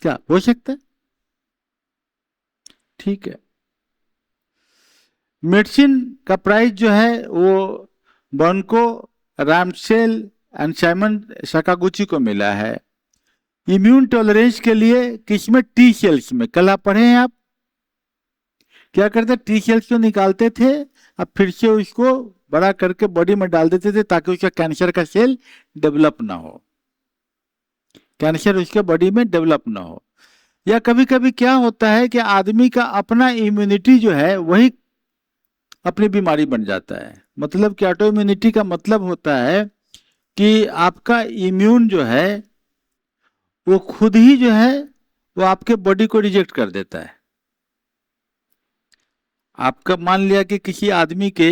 क्या हो सकता है? ठीक है। मेडिसिन का प्राइस जो है वो बॉनको, रामसेल एंड साइमन सकागुची को मिला है। इम्यून टॉलरेंस के लिए किसमें? टी सेल्स में। कल आप पढ़े हैं आप क्या करते? टी सेल्स को निकालते थे, अब फिर से उसको बड़ा करके बॉडी में डाल देते थे ताकि उसका कैंसर का सेल डेवलप ना हो, कैंसर उसके बॉडी में डेवलप ना हो। या कभी कभी क्या होता है कि आदमी का अपना इम्यूनिटी जो है वही अपनी बीमारी बन जाता है। मतलब कि ऑटो इम्यूनिटी का मतलब होता है कि आपका इम्यून जो है वो खुद ही जो है वो आपके बॉडी को रिजेक्ट कर देता है। आपका मान लिया कि किसी आदमी के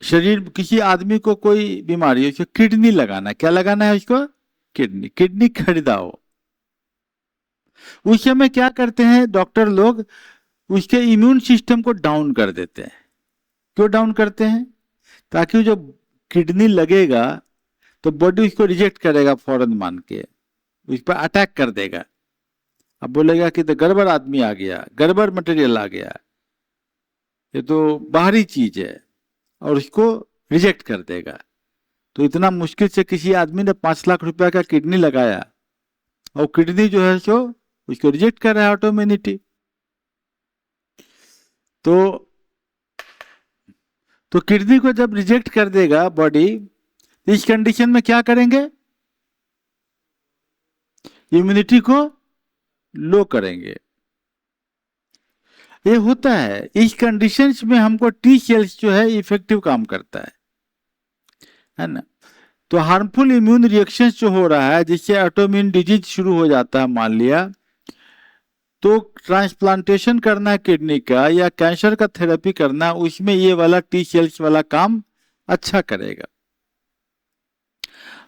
शरीर, किसी आदमी को कोई बीमारी है, उसको किडनी लगाना है। क्या लगाना है उसको? किडनी। किडनी खरीदा हो, उस समय क्या करते हैं डॉक्टर लोग? उसके इम्यून सिस्टम को डाउन कर देते हैं। क्यों डाउन करते हैं? ताकि जो किडनी लगेगा तो बॉडी उसको रिजेक्ट करेगा फौरन, मान के उस पर अटैक कर देगा। अब बोलेगा कि तो गड़बड़ आदमी आ गया, गड़बड़ मटेरियल आ गया, ये तो बाहरी चीज है, और उसको रिजेक्ट कर देगा। तो इतना मुश्किल से किसी आदमी ने 5 लाख रुपया का किडनी लगाया और किडनी जो है सो उसको रिजेक्ट कर रहा है ऑटोइम्यूनिटी। तो किडनी को जब रिजेक्ट कर देगा बॉडी, इस कंडीशन में क्या करेंगे? इम्यूनिटी को लो करेंगे। ये होता है इस कंडीशंस में हमको टी सेल्स जो है इफेक्टिव काम करता है ना। तो हार्मफुल इम्यून रिएक्शंस जो हो रहा है जिससे ऑटोइम्यून डिजीज शुरू हो जाता है मान लिया, तो ट्रांसप्लांटेशन करना है किडनी का या कैंसर का थेरेपी करना, उसमें ये वाला टी सेल्स वाला काम अच्छा करेगा।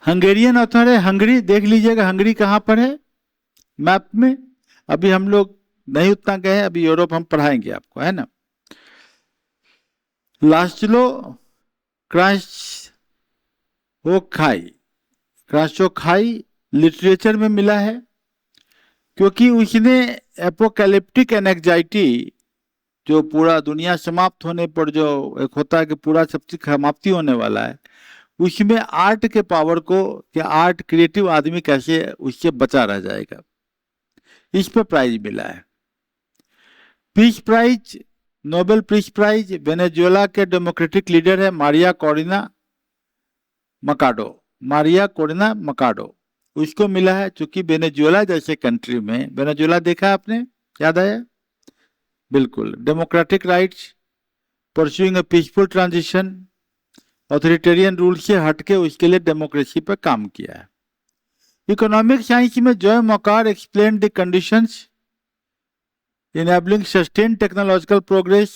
हंगेरियन ऑथर है हंगरी, देख लीजिएगा हंगरी कहां पर है मैप में। अभी हम लोग नहीं उतना गए हैं, अभी यूरोप हम पढ़ाएंगे आपको, है ना। लास्टलो क्रास्चोखाई, क्रास्चोखाई लिटरेचर में मिला है क्योंकि उसने एपोकैलिप्टिक एंजाइटी, जो पूरा दुनिया समाप्त होने पर जो एक होता है कि पूरा सब चीज समाप्ति होने वाला है, उसमें आर्ट के पावर को, कि आर्ट क्रिएटिव आदमी कैसे उससे बचा रह जाएगा, इस पे प्राइज मिला है। Peace prize, Nobel Peace Prize Venezuela के डेमोक्रेटिक लीडर है Maria Corina Machado, Maria Corina Machado, उसको मिला है। चूंकि वेनेजुएला जैसे कंट्री में, वेनेजुएला देखा आपने, याद आया? बिल्कुल, democratic rights, pursuing a peaceful transition, authoritarian rule से हटके उसके लिए डेमोक्रेसी पर काम किया है। इकोनॉमिक साइंस में Joel Mokyr explain the conditions enabling sustained technological progress,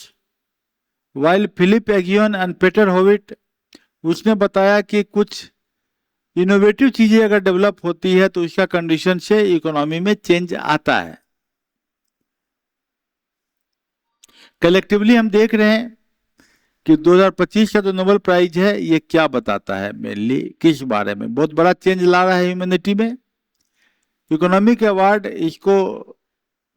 while Philip Aghion and Peter Howitt, उसने बताया कि कुछ इनोवेटिव चीजें अगर डेवलप होती है तो उसका कंडीशन से इकोनॉमी में चेंज आता है। कलेक्टिवली हम देख रहे हैं कि 2025 का जो नोबेल प्राइज है ये क्या बताता है, मेनली किस बारे में बहुत बड़ा चेंज ला रहा है ह्यूमैनिटी में। इकोनॉमिक अवार्ड इसको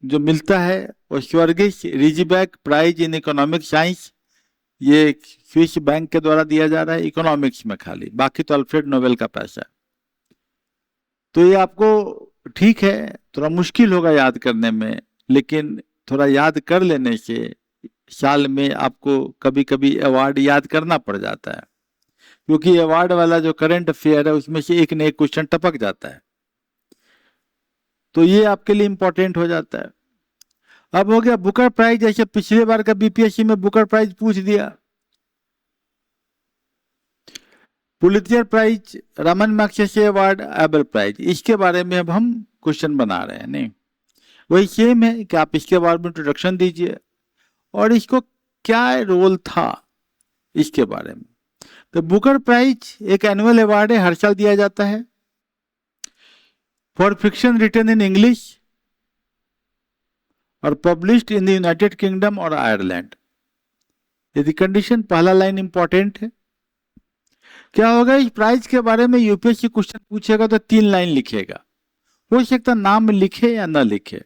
जो मिलता है वो स्वर्गिस रिजीबैक प्राइज इन इकोनॉमिक साइंस, ये स्विस बैंक के द्वारा दिया जा रहा है इकोनॉमिक्स में खाली, बाकी तो अल्फ्रेड नोबेल का पैसा है। तो ये आपको ठीक है, थोड़ा मुश्किल होगा याद करने में, लेकिन थोड़ा याद कर लेने से साल में आपको कभी कभी अवार्ड याद करना पड़ जाता है, क्योंकि अवार्ड वाला जो करंट अफेयर है उसमें से एक न एक क्वेश्चन टपक जाता है, तो ये आपके लिए इंपॉर्टेंट हो जाता है। अब हो गया बुकर प्राइज, जैसे पिछले बार का बीपीएससी में बुकर प्राइज पूछ दिया। Pulitzer Prize, Ramon Magsaysay award, Abel prize, इसके बारे में अब हम क्वेश्चन बना रहे हैं। नहीं, वही सेम है कि आप इसके बारे में इंट्रोडक्शन दीजिए और इसको क्या रोल था इसके बारे में। तो बुकर प्राइज एक एनुअल अवार्ड है, हर साल दिया जाता है for fiction written in English और published in the United Kingdom और आयरलैंड। यदि कंडीशन, पहला लाइन इंपॉर्टेंट है। क्या होगा, इस प्राइज के बारे में यूपीएससी क्वेश्चन पूछेगा तो 3 लाइन लिखेगा, हो सकता नाम लिखे या ना लिखे।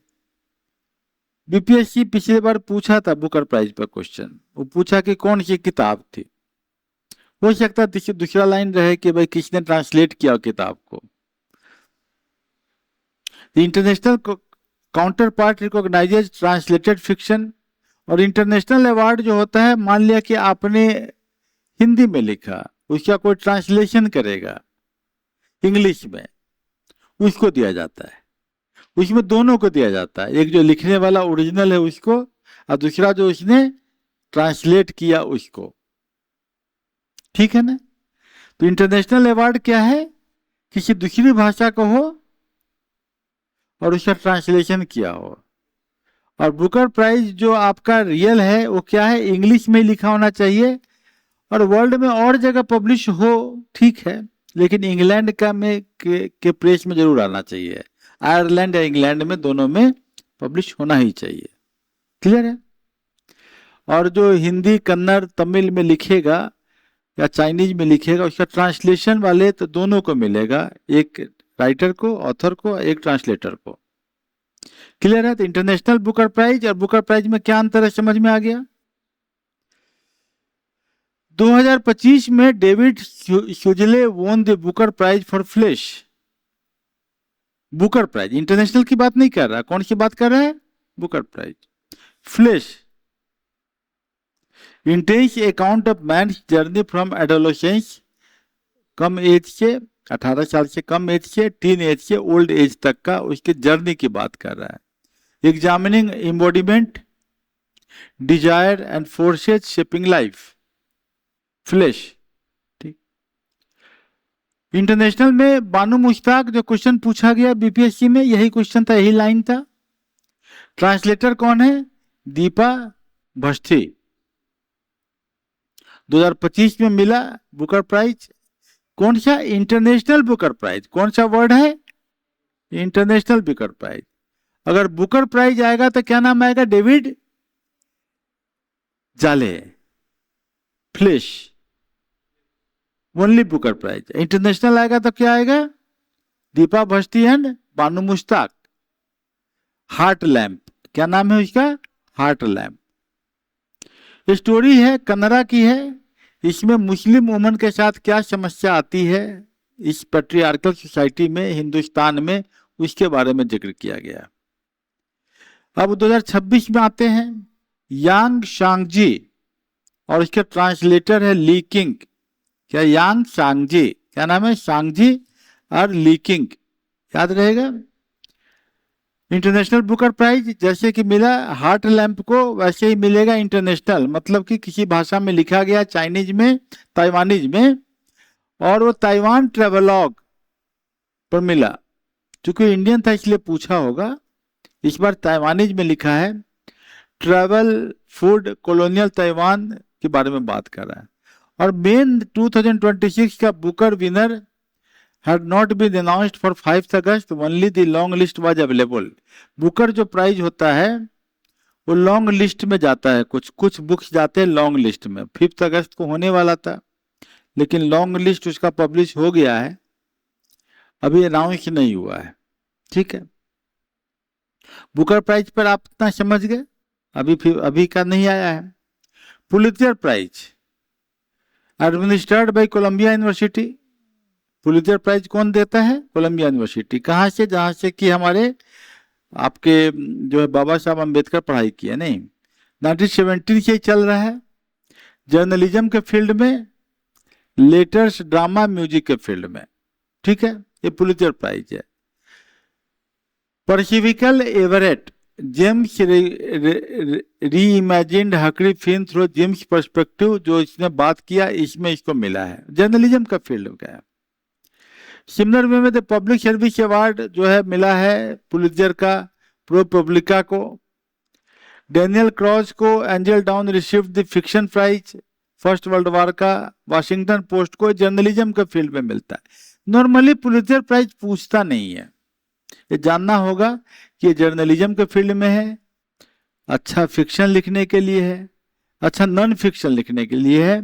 बीपीएससी पिछले बार पूछा था बुकर प्राइज पर क्वेश्चन, वो पूछा कि कौन सी किताब थी, हो सकता दूसरा लाइन रहे कि भाई किसने ट्रांसलेट किया किताब को। International counter part recognises translated fiction. और इंटरनेशनल अवार्ड जो होता है, मान लिया कि आपने हिंदी में लिखा, उसका कोई ट्रांसलेशन करेगा इंग्लिश में, उसको दिया जाता है। उसमें दोनों को दिया जाता है, एक जो लिखने वाला ओरिजिनल है उसको, और दूसरा जो उसने ट्रांसलेट किया उसको। ठीक है ना। तो इंटरनेशनल अवार्ड क्या है, किसी दूसरी भाषा का हो और उसका ट्रांसलेशन किया हो। और बुकर प्राइज जो आपका रियल है वो क्या है, इंग्लिश में लिखा होना चाहिए और वर्ल्ड में और जगह पब्लिश हो, ठीक है, लेकिन इंग्लैंड का में के प्रेस में जरूर आना चाहिए। आयरलैंड या इंग्लैंड में, दोनों में पब्लिश होना ही चाहिए। क्लियर है। और जो हिंदी, कन्नड़, तमिल में लिखेगा या चाइनीज में लिखेगा, उसका ट्रांसलेशन वाले तो दोनों को मिलेगा, एक राइटर को, ऑथर को, एक ट्रांसलेटर को। क्लियर है। तो इंटरनेशनल बुकर प्राइज और बुकर प्राइज में क्या अंतर है, समझ में आ गया। 2025 में David Szalay won the Booker Prize for Flesh. Booker Prize, International की बात नहीं कर रहा, कौन सी बात कर रहा है, Booker Prize. Flesh, intense account of man's journey from adolescence, कम एज से, 18 साल से कम एज से, टीन एज से ओल्ड एज तक का उसके जर्नी की बात कर रहा है। Examining embodiment, desire and forces shaping life, flesh. ठीक। इंटरनेशनल में बानू मुश्ताक जो क्वेश्चन पूछा गया बीपीएससी में, यही क्वेश्चन था, यही लाइन था। ट्रांसलेटर कौन है, दीपा भस्ती। 2025 में मिला बुकर प्राइज। कौन सा, इंटरनेशनल बुकर प्राइज। कौन सा वर्ड है, इंटरनेशनल बुकर प्राइज। अगर बुकर प्राइज आएगा तो क्या नाम आएगा, David Szalay, Flesh, only Booker Prize. International आएगा तो क्या आएगा, Deepa Bhasthi and Banu Mushtaq. Heart Lamp, क्या नाम है उसका, हार्ट लैम्प। स्टोरी है, कन्नड़ा की है। इसमें मुस्लिम वुमन के साथ क्या समस्या आती है इस पैट्रियार्कल सोसाइटी में, हिंदुस्तान में, उसके बारे में जिक्र किया गया। अब 2026 में आते हैं, यांग शांगजी और इसके ट्रांसलेटर है ली किंग। क्या, यांग शांगजी, क्या नाम है, शांगजी और ली किंग, याद रहेगा। इंटरनेशनल बुकर प्राइज जैसे कि मिला हार्ट लैम्प को, वैसे ही मिलेगा इंटरनेशनल, मतलब कि किसी भाषा में लिखा गया, चाइनीज में, ताइवानीज में, और वो ताइवान ट्रेवलॉग पर मिला। चूंकि इंडियन था इसलिए पूछा होगा, इस बार ताइवानीज में लिखा है। ट्रैवल, फूड, कॉलोनियल ताइवान के बारे में बात कर रहा है। और मेन 2026 का Booker winner had not been announced for 5th August, only the long list was available. Booker जो प्राइज होता है वो लॉन्ग लिस्ट में जाता है, कुछ बुक्स जाते हैं लॉन्ग लिस्ट में। 5 अगस्त को होने वाला था, लेकिन लॉन्ग लिस्ट उसका पब्लिश हो गया है, अभी अनाउंस नहीं हुआ है। ठीक है। बुकर प्राइज पर आप इतना समझ गए, अभी का नहीं आया है। Pulitzer Prize administered by Columbia University. Pulitzer Prize कौन देता है, कोलंबिया यूनिवर्सिटी। कहाँ से, जहाँ से कि हमारे आपके जो है बाबा साहब अम्बेडकर पढ़ाई किए, नहीं, 1917 से चल रहा है। जर्नलिज्म के फील्ड में, लेटर्स, ड्रामा, म्यूजिक के फील्ड में। ठीक है, ये पुलित्जर प्राइज है। Percival Everett, James reimagined Huckleberry Finn through James perspective, जो इसने बात किया, इसमें इसको मिला है, जर्नलिज्म का फील्ड का है। सिमिलर वे में द पब्लिक सर्विस अवार्ड जो है मिला है पुलित्जर का प्रो पब्लिका को। डेनियल क्रॉस को Angel Down received the fiction prize First World War का वाशिंगटन पोस्ट को जर्नलिज्म के फील्ड में मिलता है। नॉर्मली पुलित्जर प्राइज पूछता नहीं है, ये जानना होगा कि ये जर्नलिज्म के फील्ड में है, अच्छा फिक्शन लिखने के लिए है, अच्छा नॉन फिक्शन लिखने के लिए है,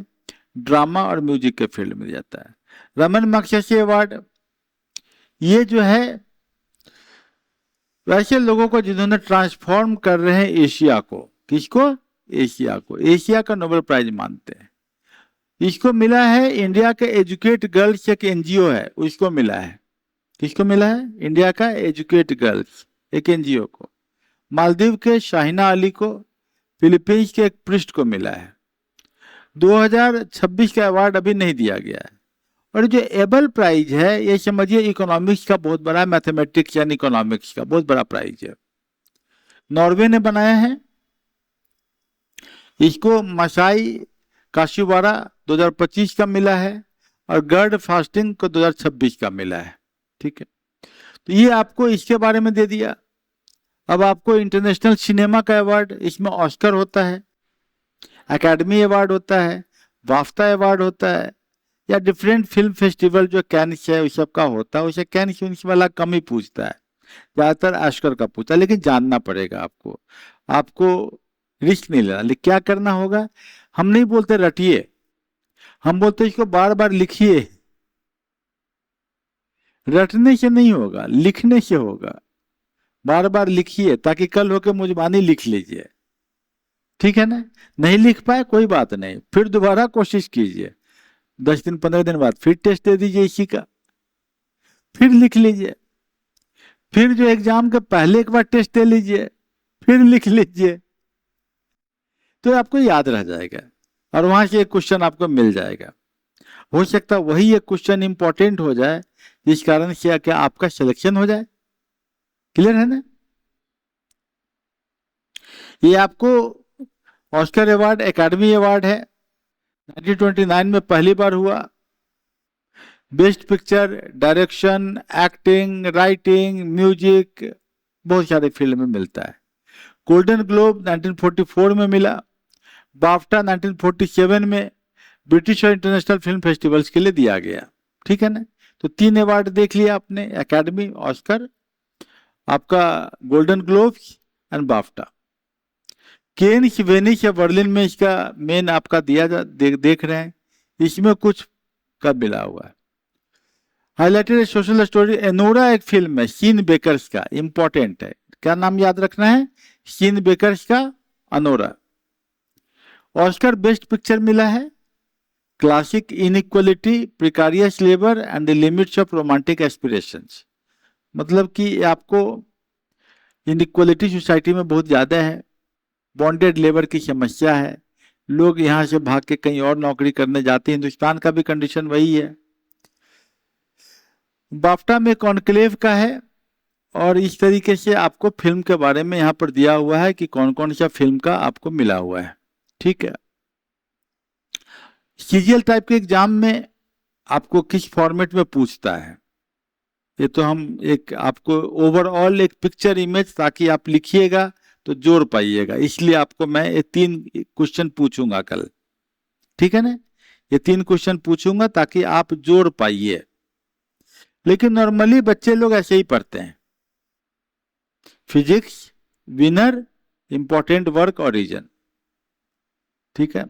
ड्रामा और म्यूजिक के फील्ड में जाता है। रमन मगसेसे अवार्ड ये जो है वैसे लोगों को जिन्होंने ट्रांसफॉर्म कर रहे हैं एशिया को, किसको? एशिया को, एशिया का नोबेल प्राइज मानते हैं। इसको मिला है इंडिया के एजुकेट गर्ल्स, एक एनजीओ है, उसको मिला है। किसको मिला है? इंडिया का एजुकेट गर्ल्स, एक एनजीओ को। मालदीव के शाहिना अली को, फिलीपींस के एक पृष्ठ को मिला है। 2026 का अवार्ड अभी नहीं दिया गया है। और जो एबल प्राइज है ये समझिए इकोनॉमिक्स का बहुत बड़ा, मैथमेटिक्स एंड इकोनॉमिक्स का बहुत बड़ा प्राइज है, नॉर्वे ने बनाया है। इसको मसाई काशीवारा 2025 का मिला है और गर्ड फास्टिंग को 2026 का मिला है। ठीक है, तो ये आपको इसके बारे में दे दिया। अब आपको इंटरनेशनल सिनेमा का अवार्ड, इसमें ऑस्कर होता है, एकेडमी अवार्ड होता है, बाफ्टा अवार्ड होता है, या डिफरेंट फिल्म फेस्टिवल जो कैन्स है उस सब का होता है। उसे कैन्स वाला कम ही पूछता है, ज्यादातर ऑस्कर का पूछता है। लेकिन जानना पड़ेगा आपको, आपको रिस्क नहीं लेना। लेकिन क्या करना होगा, हम नहीं बोलते रटिए, हम बोलते इसको बार बार लिखिए। रटने से नहीं होगा, लिखने से होगा। बार बार लिखिए ताकि कल होके मुजबानी लिख लीजिए। ठीक है ना? नहीं लिख पाए कोई बात नहीं, फिर दोबारा कोशिश कीजिए, 10 दिन 15 दिन बाद फिर टेस्ट दे दीजिए इसी का, फिर लिख लीजिए। फिर जो एग्जाम के पहले एक बार टेस्ट दे लीजिए, फिर लिख लीजिए, तो आपको याद रह जाएगा और वहां से एक क्वेश्चन आपको मिल जाएगा। हो सकता है वही एक क्वेश्चन इंपॉर्टेंट हो जाए जिस कारण से क्या आपका सिलेक्शन हो जाए। क्लियर है ना? ये आपको ऑस्कर अवार्ड, एकेडमी अवार्ड है, 1929 में पहली बार हुआ। Best picture, direction, acting, writing, music, बहुत सारे फील्ड में मिलता है। गोल्डन ग्लोब 1944 में मिला। बाफ्टा 1947 में ब्रिटिश और इंटरनेशनल फिल्म फेस्टिवल्स के लिए दिया गया। ठीक है ना? तो 3 अवार्ड देख लिया आपने, एकेडमी, ऑस्कर, आपका Golden Globes and BAFTA. Cannes, Venice या बर्लिन में इसका मेन आपका दिया देख रहे हैं, इसमें कुछ का मिला हुआ है। हाईलाइटेड सोशल स्टोरी, एनोरा एक फिल्म है सीन बेकर्स का, इंपॉर्टेंट है, क्या नाम याद रखना है? सीन बेकर्स का अनोरा। ऑस्कर बेस्ट पिक्चर मिला है classic inequality, precarious labour and the limits of romantic aspirations. मतलब कि आपको इनइक्वालिटी सोसाइटी में बहुत ज्यादा है, बॉन्डेड लेबर की समस्या है, लोग यहाँ से भाग के कहीं और नौकरी करने जाते हैं, हिंदुस्तान का भी कंडीशन वही है। बाफ्टा में कॉन्क्लेव का है और इस तरीके से आपको फिल्म के बारे में यहाँ पर दिया हुआ है कि कौन कौन सा फिल्म का आपको मिला हुआ है। ठीक है, सीजीएल टाइप के एग्जाम में आपको किस फॉर्मेट में पूछता है, ये तो हम एक आपको ओवरऑल एक पिक्चर इमेज, ताकि आप लिखिएगा तो जोड़ पाइएगा, इसलिए आपको मैं ये 3 क्वेश्चन पूछूंगा कल। ठीक है ना? ये 3 क्वेश्चन पूछूंगा ताकि आप जोड़ पाइए। लेकिन नॉर्मली बच्चे लोग ऐसे ही पढ़ते हैं, फिजिक्स, विनर, इंपॉर्टेंट वर्क और रीजन। ठीक है,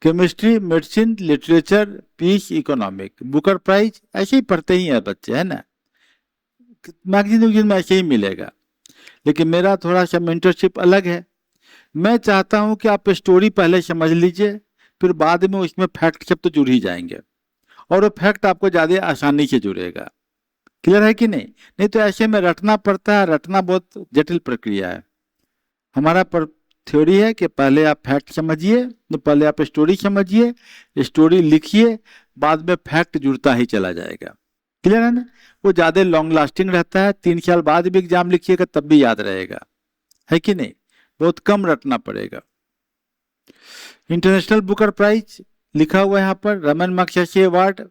chemistry, medicine, literature, peace, economic, Booker Prize, ऐसे ही पढ़ते ही हैं बच्चे, है ना? मैगजीन में ऐसे ही मिलेगा। लेकिन मेरा थोड़ा सा मेंटरशिप अलग है, मैं चाहता हूं कि आप स्टोरी पहले समझ लीजिए, फिर बाद में उसमें फैक्ट सब तो जुड़ ही जाएंगे और वो फैक्ट आपको ज्यादा आसानी से जुड़ेगा। क्लियर है कि नहीं? नहीं तो ऐसे में रटना पड़ता है, रटना बहुत जटिल प्रक्रिया है। हमारा थ्योरी है कि पहले आप फैक्ट समझिए, तो पहले आप स्टोरी समझिए, स्टोरी लिखिए, बाद में फैक्ट जुड़ता ही चला जाएगा। क्लियर है ना? वो ज्यादा लॉन्ग लास्टिंग रहता है, 3 साल बाद भी एग्जाम लिखिएगा तब भी याद रहेगा, है कि नहीं? बहुत कम रटना पड़ेगा। इंटरनेशनल बुकर प्राइज लिखा हुआ है यहाँ पर, रमन मगसेसे अवार्ड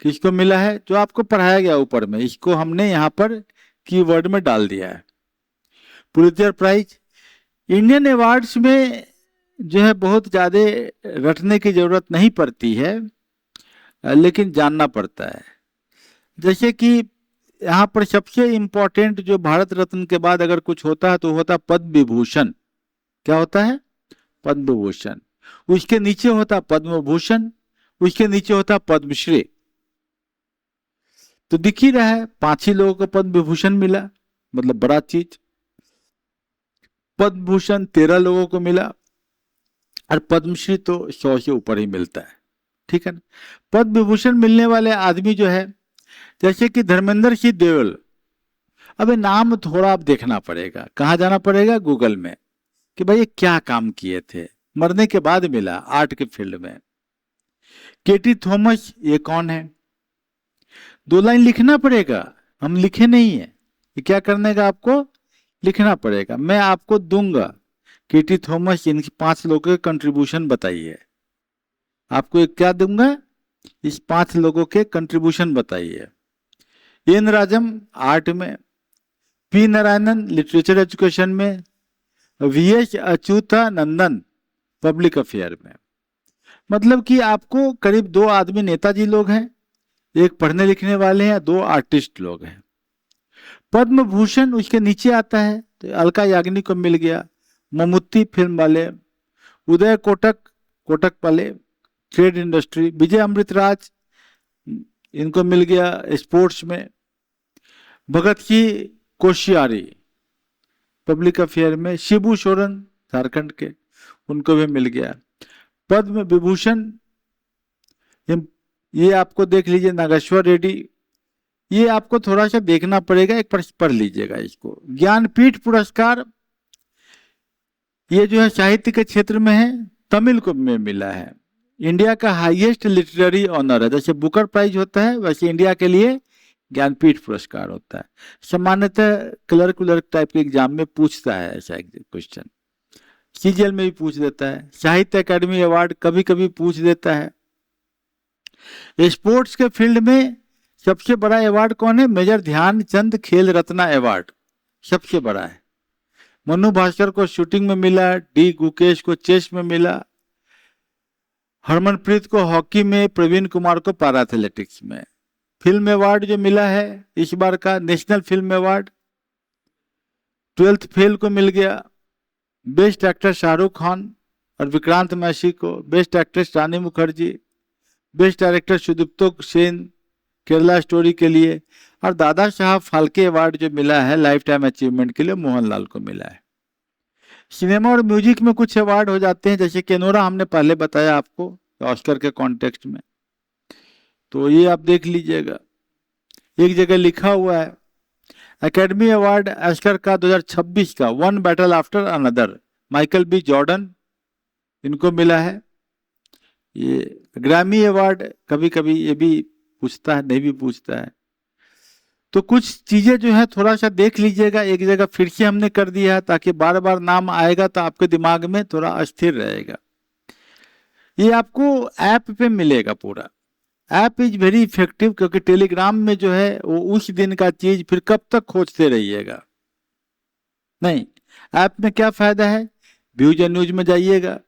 किसको मिला है? जो आपको पढ़ाया गया ऊपर में, इसको हमने यहाँ पर कीवर्ड में डाल दिया है। पुलित्जर प्राइज, इंडियन अवार्ड्स में जो है बहुत ज़्यादा रटने की जरूरत नहीं पड़ती है, लेकिन जानना पड़ता है। जैसे कि यहाँ पर सबसे इम्पोर्टेंट जो भारत रत्न के बाद अगर कुछ होता है तो होता है पद्म विभूषण। क्या होता है? पद्म विभूषण। उसके नीचे होता पद्म भूषण, उसके नीचे होता पद्मश्री। तो दिख ही रहा है 5 ही लोगों को पद्म विभूषण मिला, मतलब बड़ा चीज। पद्म भूषण 13 लोगों को मिला और पद्मश्री तो 100 से ऊपर ही मिलता है, ठीक है ना। पद्म विभूषण मिलने वाले आदमी जो है, जैसे कि धर्मेंद्र सिंह देओल। अबे नाम थोड़ा आप देखना पड़ेगा, कहाँ जाना पड़ेगा? गूगल में, कि भाई ये क्या काम किए थे। मरने के बाद मिला आर्ट के फील्ड में। केटी थॉमस, ये कौन है? 2 लाइन लिखना पड़ेगा, हम लिखे नहीं है। ये क्या करने का आपको लिखना पड़ेगा, मैं आपको दूंगा। केटी थॉमस, इनकी 5 लोगों के कंट्रीब्यूशन बताइए। आपको एक क्या दूंगा? इस 5 लोगों के कंट्रीब्यूशन बताइए। एन राजम आर्ट में, पी नारायणन लिटरेचर एजुकेशन में, वीएस अच्युतानंदन पब्लिक अफेयर में। मतलब कि आपको करीब 2 आदमी नेताजी लोग हैं, एक पढ़ने लिखने वाले हैं, 2 आर्टिस्ट लोग हैं। पद्म भूषण उसके नीचे आता है, तो अलका याग्निक को मिल गया। ममुत्ती फिल्म वाले, उदय कोटक, कोटक वाले ट्रेड इंडस्ट्री, विजय अमृतराज, इनको मिल गया स्पोर्ट्स में। भगत सिंह कोश्यारी पब्लिक अफेयर में, शिबू सोरेन झारखंड के, उनको भी मिल गया। पद्म विभूषण ये आपको देख लीजिए, नागेश्वर रेड्डी। ये आपको थोड़ा सा देखना पड़ेगा, एक पढ़ लीजिएगा इसको। ज्ञानपीठ पुरस्कार ये जो है साहित्य के क्षेत्र में है, तमिल को में मिला है। इंडिया का हाईएस्ट लिटरेरी ऑनर है। जैसे बुकर प्राइज होता है, वैसे इंडिया के लिए ज्ञानपीठ पुरस्कार होता है। सामान्यतः क्लर्क टाइप के एग्जाम में पूछता है ऐसा क्वेश्चन, सीजीएल में भी पूछ देता है। साहित्य अकादमी अवार्ड कभी कभी पूछ देता है। स्पोर्ट्स के फील्ड में सबसे बड़ा अवार्ड कौन है? मेजर ध्यानचंद खेल रत्न अवार्ड सबसे बड़ा है। मनु भास्कर को शूटिंग में मिला, डी गुकेश को चेस में मिला, हरमनप्रीत को हॉकी में, प्रवीण कुमार को पैराथलेटिक्स में। फिल्म अवार्ड जो मिला है इस बार का, national film award 12th fail को मिल गया। बेस्ट एक्टर शाहरुख खान और विक्रांत मैसी को, best actress Rani Mukerji, best director Sudipto Sen Kerala story के लिए, और दादा साहब फाल्के अवार्ड जो मिला है लाइफ टाइम अचीवमेंट के लिए मोहनलाल को मिला है। सिनेमा और म्यूजिक में कुछ अवार्ड हो जाते हैं, जैसे केनोरा हमने पहले बताया आपको ऑस्कर के कॉन्टेक्स्ट में, तो ये आप देख लीजिएगा। एक जगह लिखा हुआ है एकेडमी अवार्ड ऑस्कर का 2026 का, One Battle After Another, Michael B Jordan, इनको मिला है। ये ग्रैमी अवार्ड कभी कभी ये भी पूछता है, नहीं भी पूछता है। तो कुछ चीजें जो है थोड़ा सा देख लीजिएगा, एक जगह फिर से हमने कर दिया है ताकि बार बार नाम आएगा तो आपके दिमाग में थोड़ा अस्थिर रहेगा। ये आपको ऐप पे मिलेगा पूरा। ऐप इज वेरी इफेक्टिव, क्योंकि टेलीग्राम में जो है वो उस दिन का चीज फिर कब तक खोजते रहिएगा। नहीं, ऐप में क्या फायदा है? व्यूज एंड न्यूज में जाइएगा,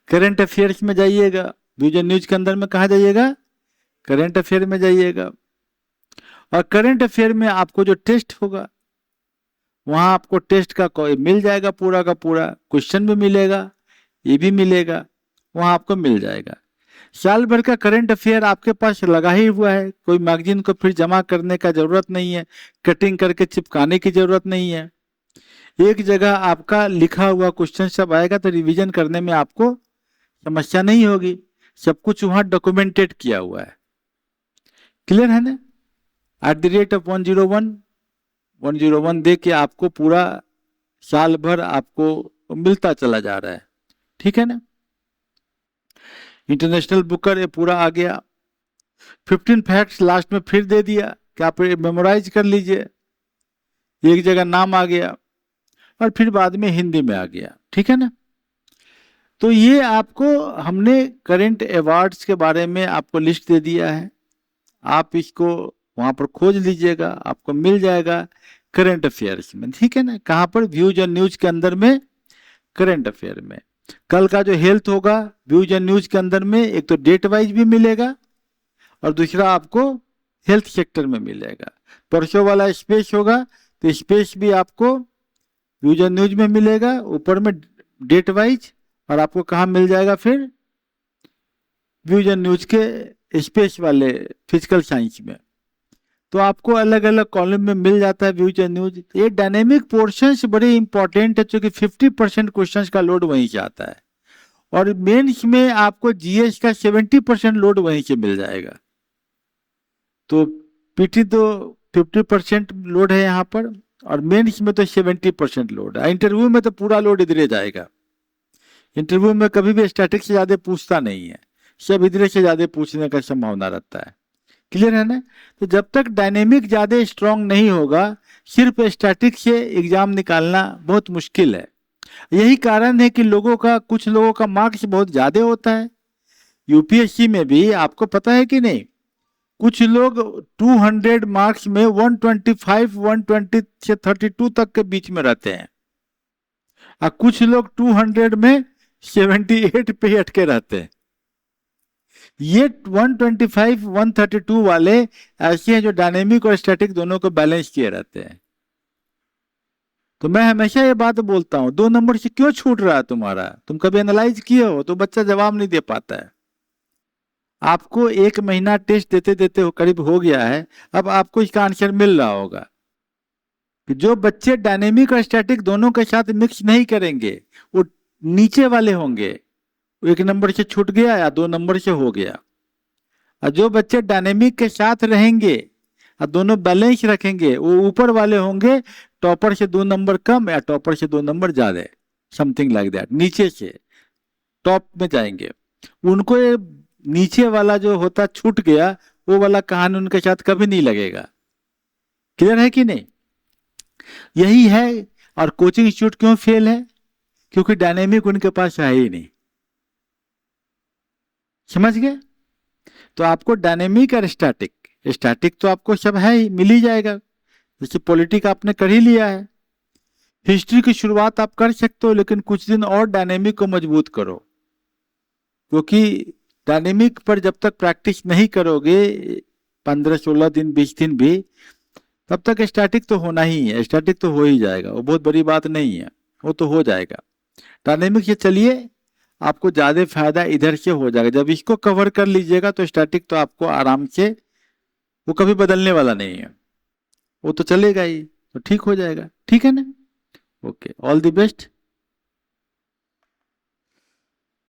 करंट अफेयर्स में जाइएगा। व्यूज एंड न्यूज के अंदर में कहा जाइएगा? करंट अफेयर में जाइएगा। और करंट अफेयर में आपको जो टेस्ट होगा वहां आपको टेस्ट का मिल जाएगा, पूरा का पूरा क्वेश्चन भी मिलेगा, ये भी मिलेगा, वहां आपको मिल जाएगा। साल भर का करंट अफेयर आपके पास लगा ही हुआ है, कोई मैगजीन को फिर जमा करने का जरूरत नहीं है, कटिंग करके चिपकाने की जरूरत नहीं है। एक जगह आपका लिखा हुआ क्वेश्चन सब आएगा, तो रिवीजन करने में आपको समस्या नहीं होगी, सब कुछ वहां डॉक्यूमेंटेड किया हुआ है। क्लियर है ना? @101 दे के आपको पूरा साल भर आपको मिलता चला जा रहा है, ठीक है ना। इंटरनेशनल बुकर ये पूरा आ गया। 15 फैक्ट्स लास्ट में फिर दे दिया कि आप मेमोराइज कर लीजिए। एक जगह नाम आ गया और फिर बाद में हिंदी में आ गया, ठीक है ना। तो ये आपको हमने करंट अवार्ड्स के बारे में आपको लिस्ट दे दिया है, आप इसको वहां पर खोज लीजिएगा, आपको मिल जाएगा करंट अफेयर्स में, ठीक है ना। कहाँ पर? व्यूज और न्यूज के अंदर में करंट अफेयर में। कल का जो हेल्थ होगा व्यूज एंड न्यूज के अंदर में, एक तो डेट वाइज भी मिलेगा और दूसरा आपको हेल्थ सेक्टर में मिलेगा। परसों वाला स्पेस होगा तो स्पेस भी आपको व्यूज एंड न्यूज में मिलेगा, ऊपर में डेट वाइज, और आपको कहाँ मिल जाएगा फिर, व्यूज एंड न्यूज के स्पेस वाले फिजिकल साइंस में। तो आपको अलग अलग कॉलम में मिल जाता है व्यूज एंड न्यूज। ये डायनेमिक पोर्शंस बड़े इंपॉर्टेंट है, क्योंकि 50% क्वेश्चंस का लोड वहीं से आता है, और मेंस में आपको जीएस का 70% लोड वहीं से मिल जाएगा। तो पीटी तो 50% लोड है यहाँ पर, और मेंस में तो 70% लोड है। इंटरव्यू में तो पूरा लोड इधर जाएगा। इंटरव्यू में कभी भी स्टैटिक से ज्यादा पूछता नहीं है, सब इधर से ज्यादा पूछने का संभावना रहता है। क्लियर है ना? तो जब तक डायनेमिक ज्यादा स्ट्रांग नहीं होगा, सिर्फ स्टैटिक से एग्जाम निकालना बहुत मुश्किल है। यही कारण है कि कुछ लोगों का मार्क्स बहुत ज्यादा होता है। यूपीएससी में भी आपको पता है कि नहीं, कुछ लोग 200 मार्क्स में 125, 120 से 32 तक के बीच में रहते हैं, और कुछ लोग 200 में 78 पे अटके रहते हैं। ये 125, 132 वाले ऐसे हैं जो डायनेमिक और स्टैटिक दोनों को बैलेंस किए रहते हैं। तो मैं हमेशा ये बात बोलता हूं, 2 नंबर से क्यों छूट रहा है तुम्हारा? तुम कभी एनालाइज किए हो? तो बच्चा जवाब नहीं दे पाता है। आपको 1 महीना टेस्ट देते देते करीब हो गया है, अब आपको इसका आंसर मिल रहा होगा कि जो बच्चे डायनेमिक और स्टैटिक दोनों के साथ मिक्स नहीं करेंगे, वो नीचे वाले होंगे, 1 नंबर से छूट गया या 2 नंबर से हो गया। और जो बच्चे डायनेमिक के साथ रहेंगे और दोनों बैलेंस रखेंगे, वो ऊपर वाले होंगे, टॉपर से 2 नंबर कम या टॉपर से 2 नंबर ज्यादा, समथिंग लाइक दैट। नीचे से टॉप में जाएंगे। उनको ये नीचे वाला जो होता छूट गया, वो वाला कहानी उनके साथ कभी नहीं लगेगा। क्लियर है कि नहीं? यही है। और कोचिंग इंस्टीट्यूट क्यों फेल है? क्योंकि डायनेमिक उनके पास है ही नहीं। समझ गए? तो आपको डायनेमिक और स्टैटिक, स्टैटिक तो आपको सब है ही, मिल ही जाएगा। जैसे पॉलिटिक आपने कर ही लिया है, हिस्ट्री की शुरुआत आप कर सकते हो, लेकिन कुछ दिन और डायनेमिक को मजबूत करो, क्योंकि डायनेमिक पर जब तक प्रैक्टिस नहीं करोगे 15, 16 दिन, 20 दिन भी, तब तक स्टैटिक तो होना ही है। स्टैटिक तो हो ही जाएगा, वो बहुत बड़ी बात नहीं है, वो तो हो जाएगा। डायनेमिक से चलिए, आपको ज्यादा फायदा इधर से हो जाएगा। जब इसको कवर कर लीजिएगा तो स्टैटिक तो आपको आराम से, वो कभी बदलने वाला नहीं है, वो तो चलेगा ही, तो ठीक हो जाएगा। ठीक है ना? Okay, all the best.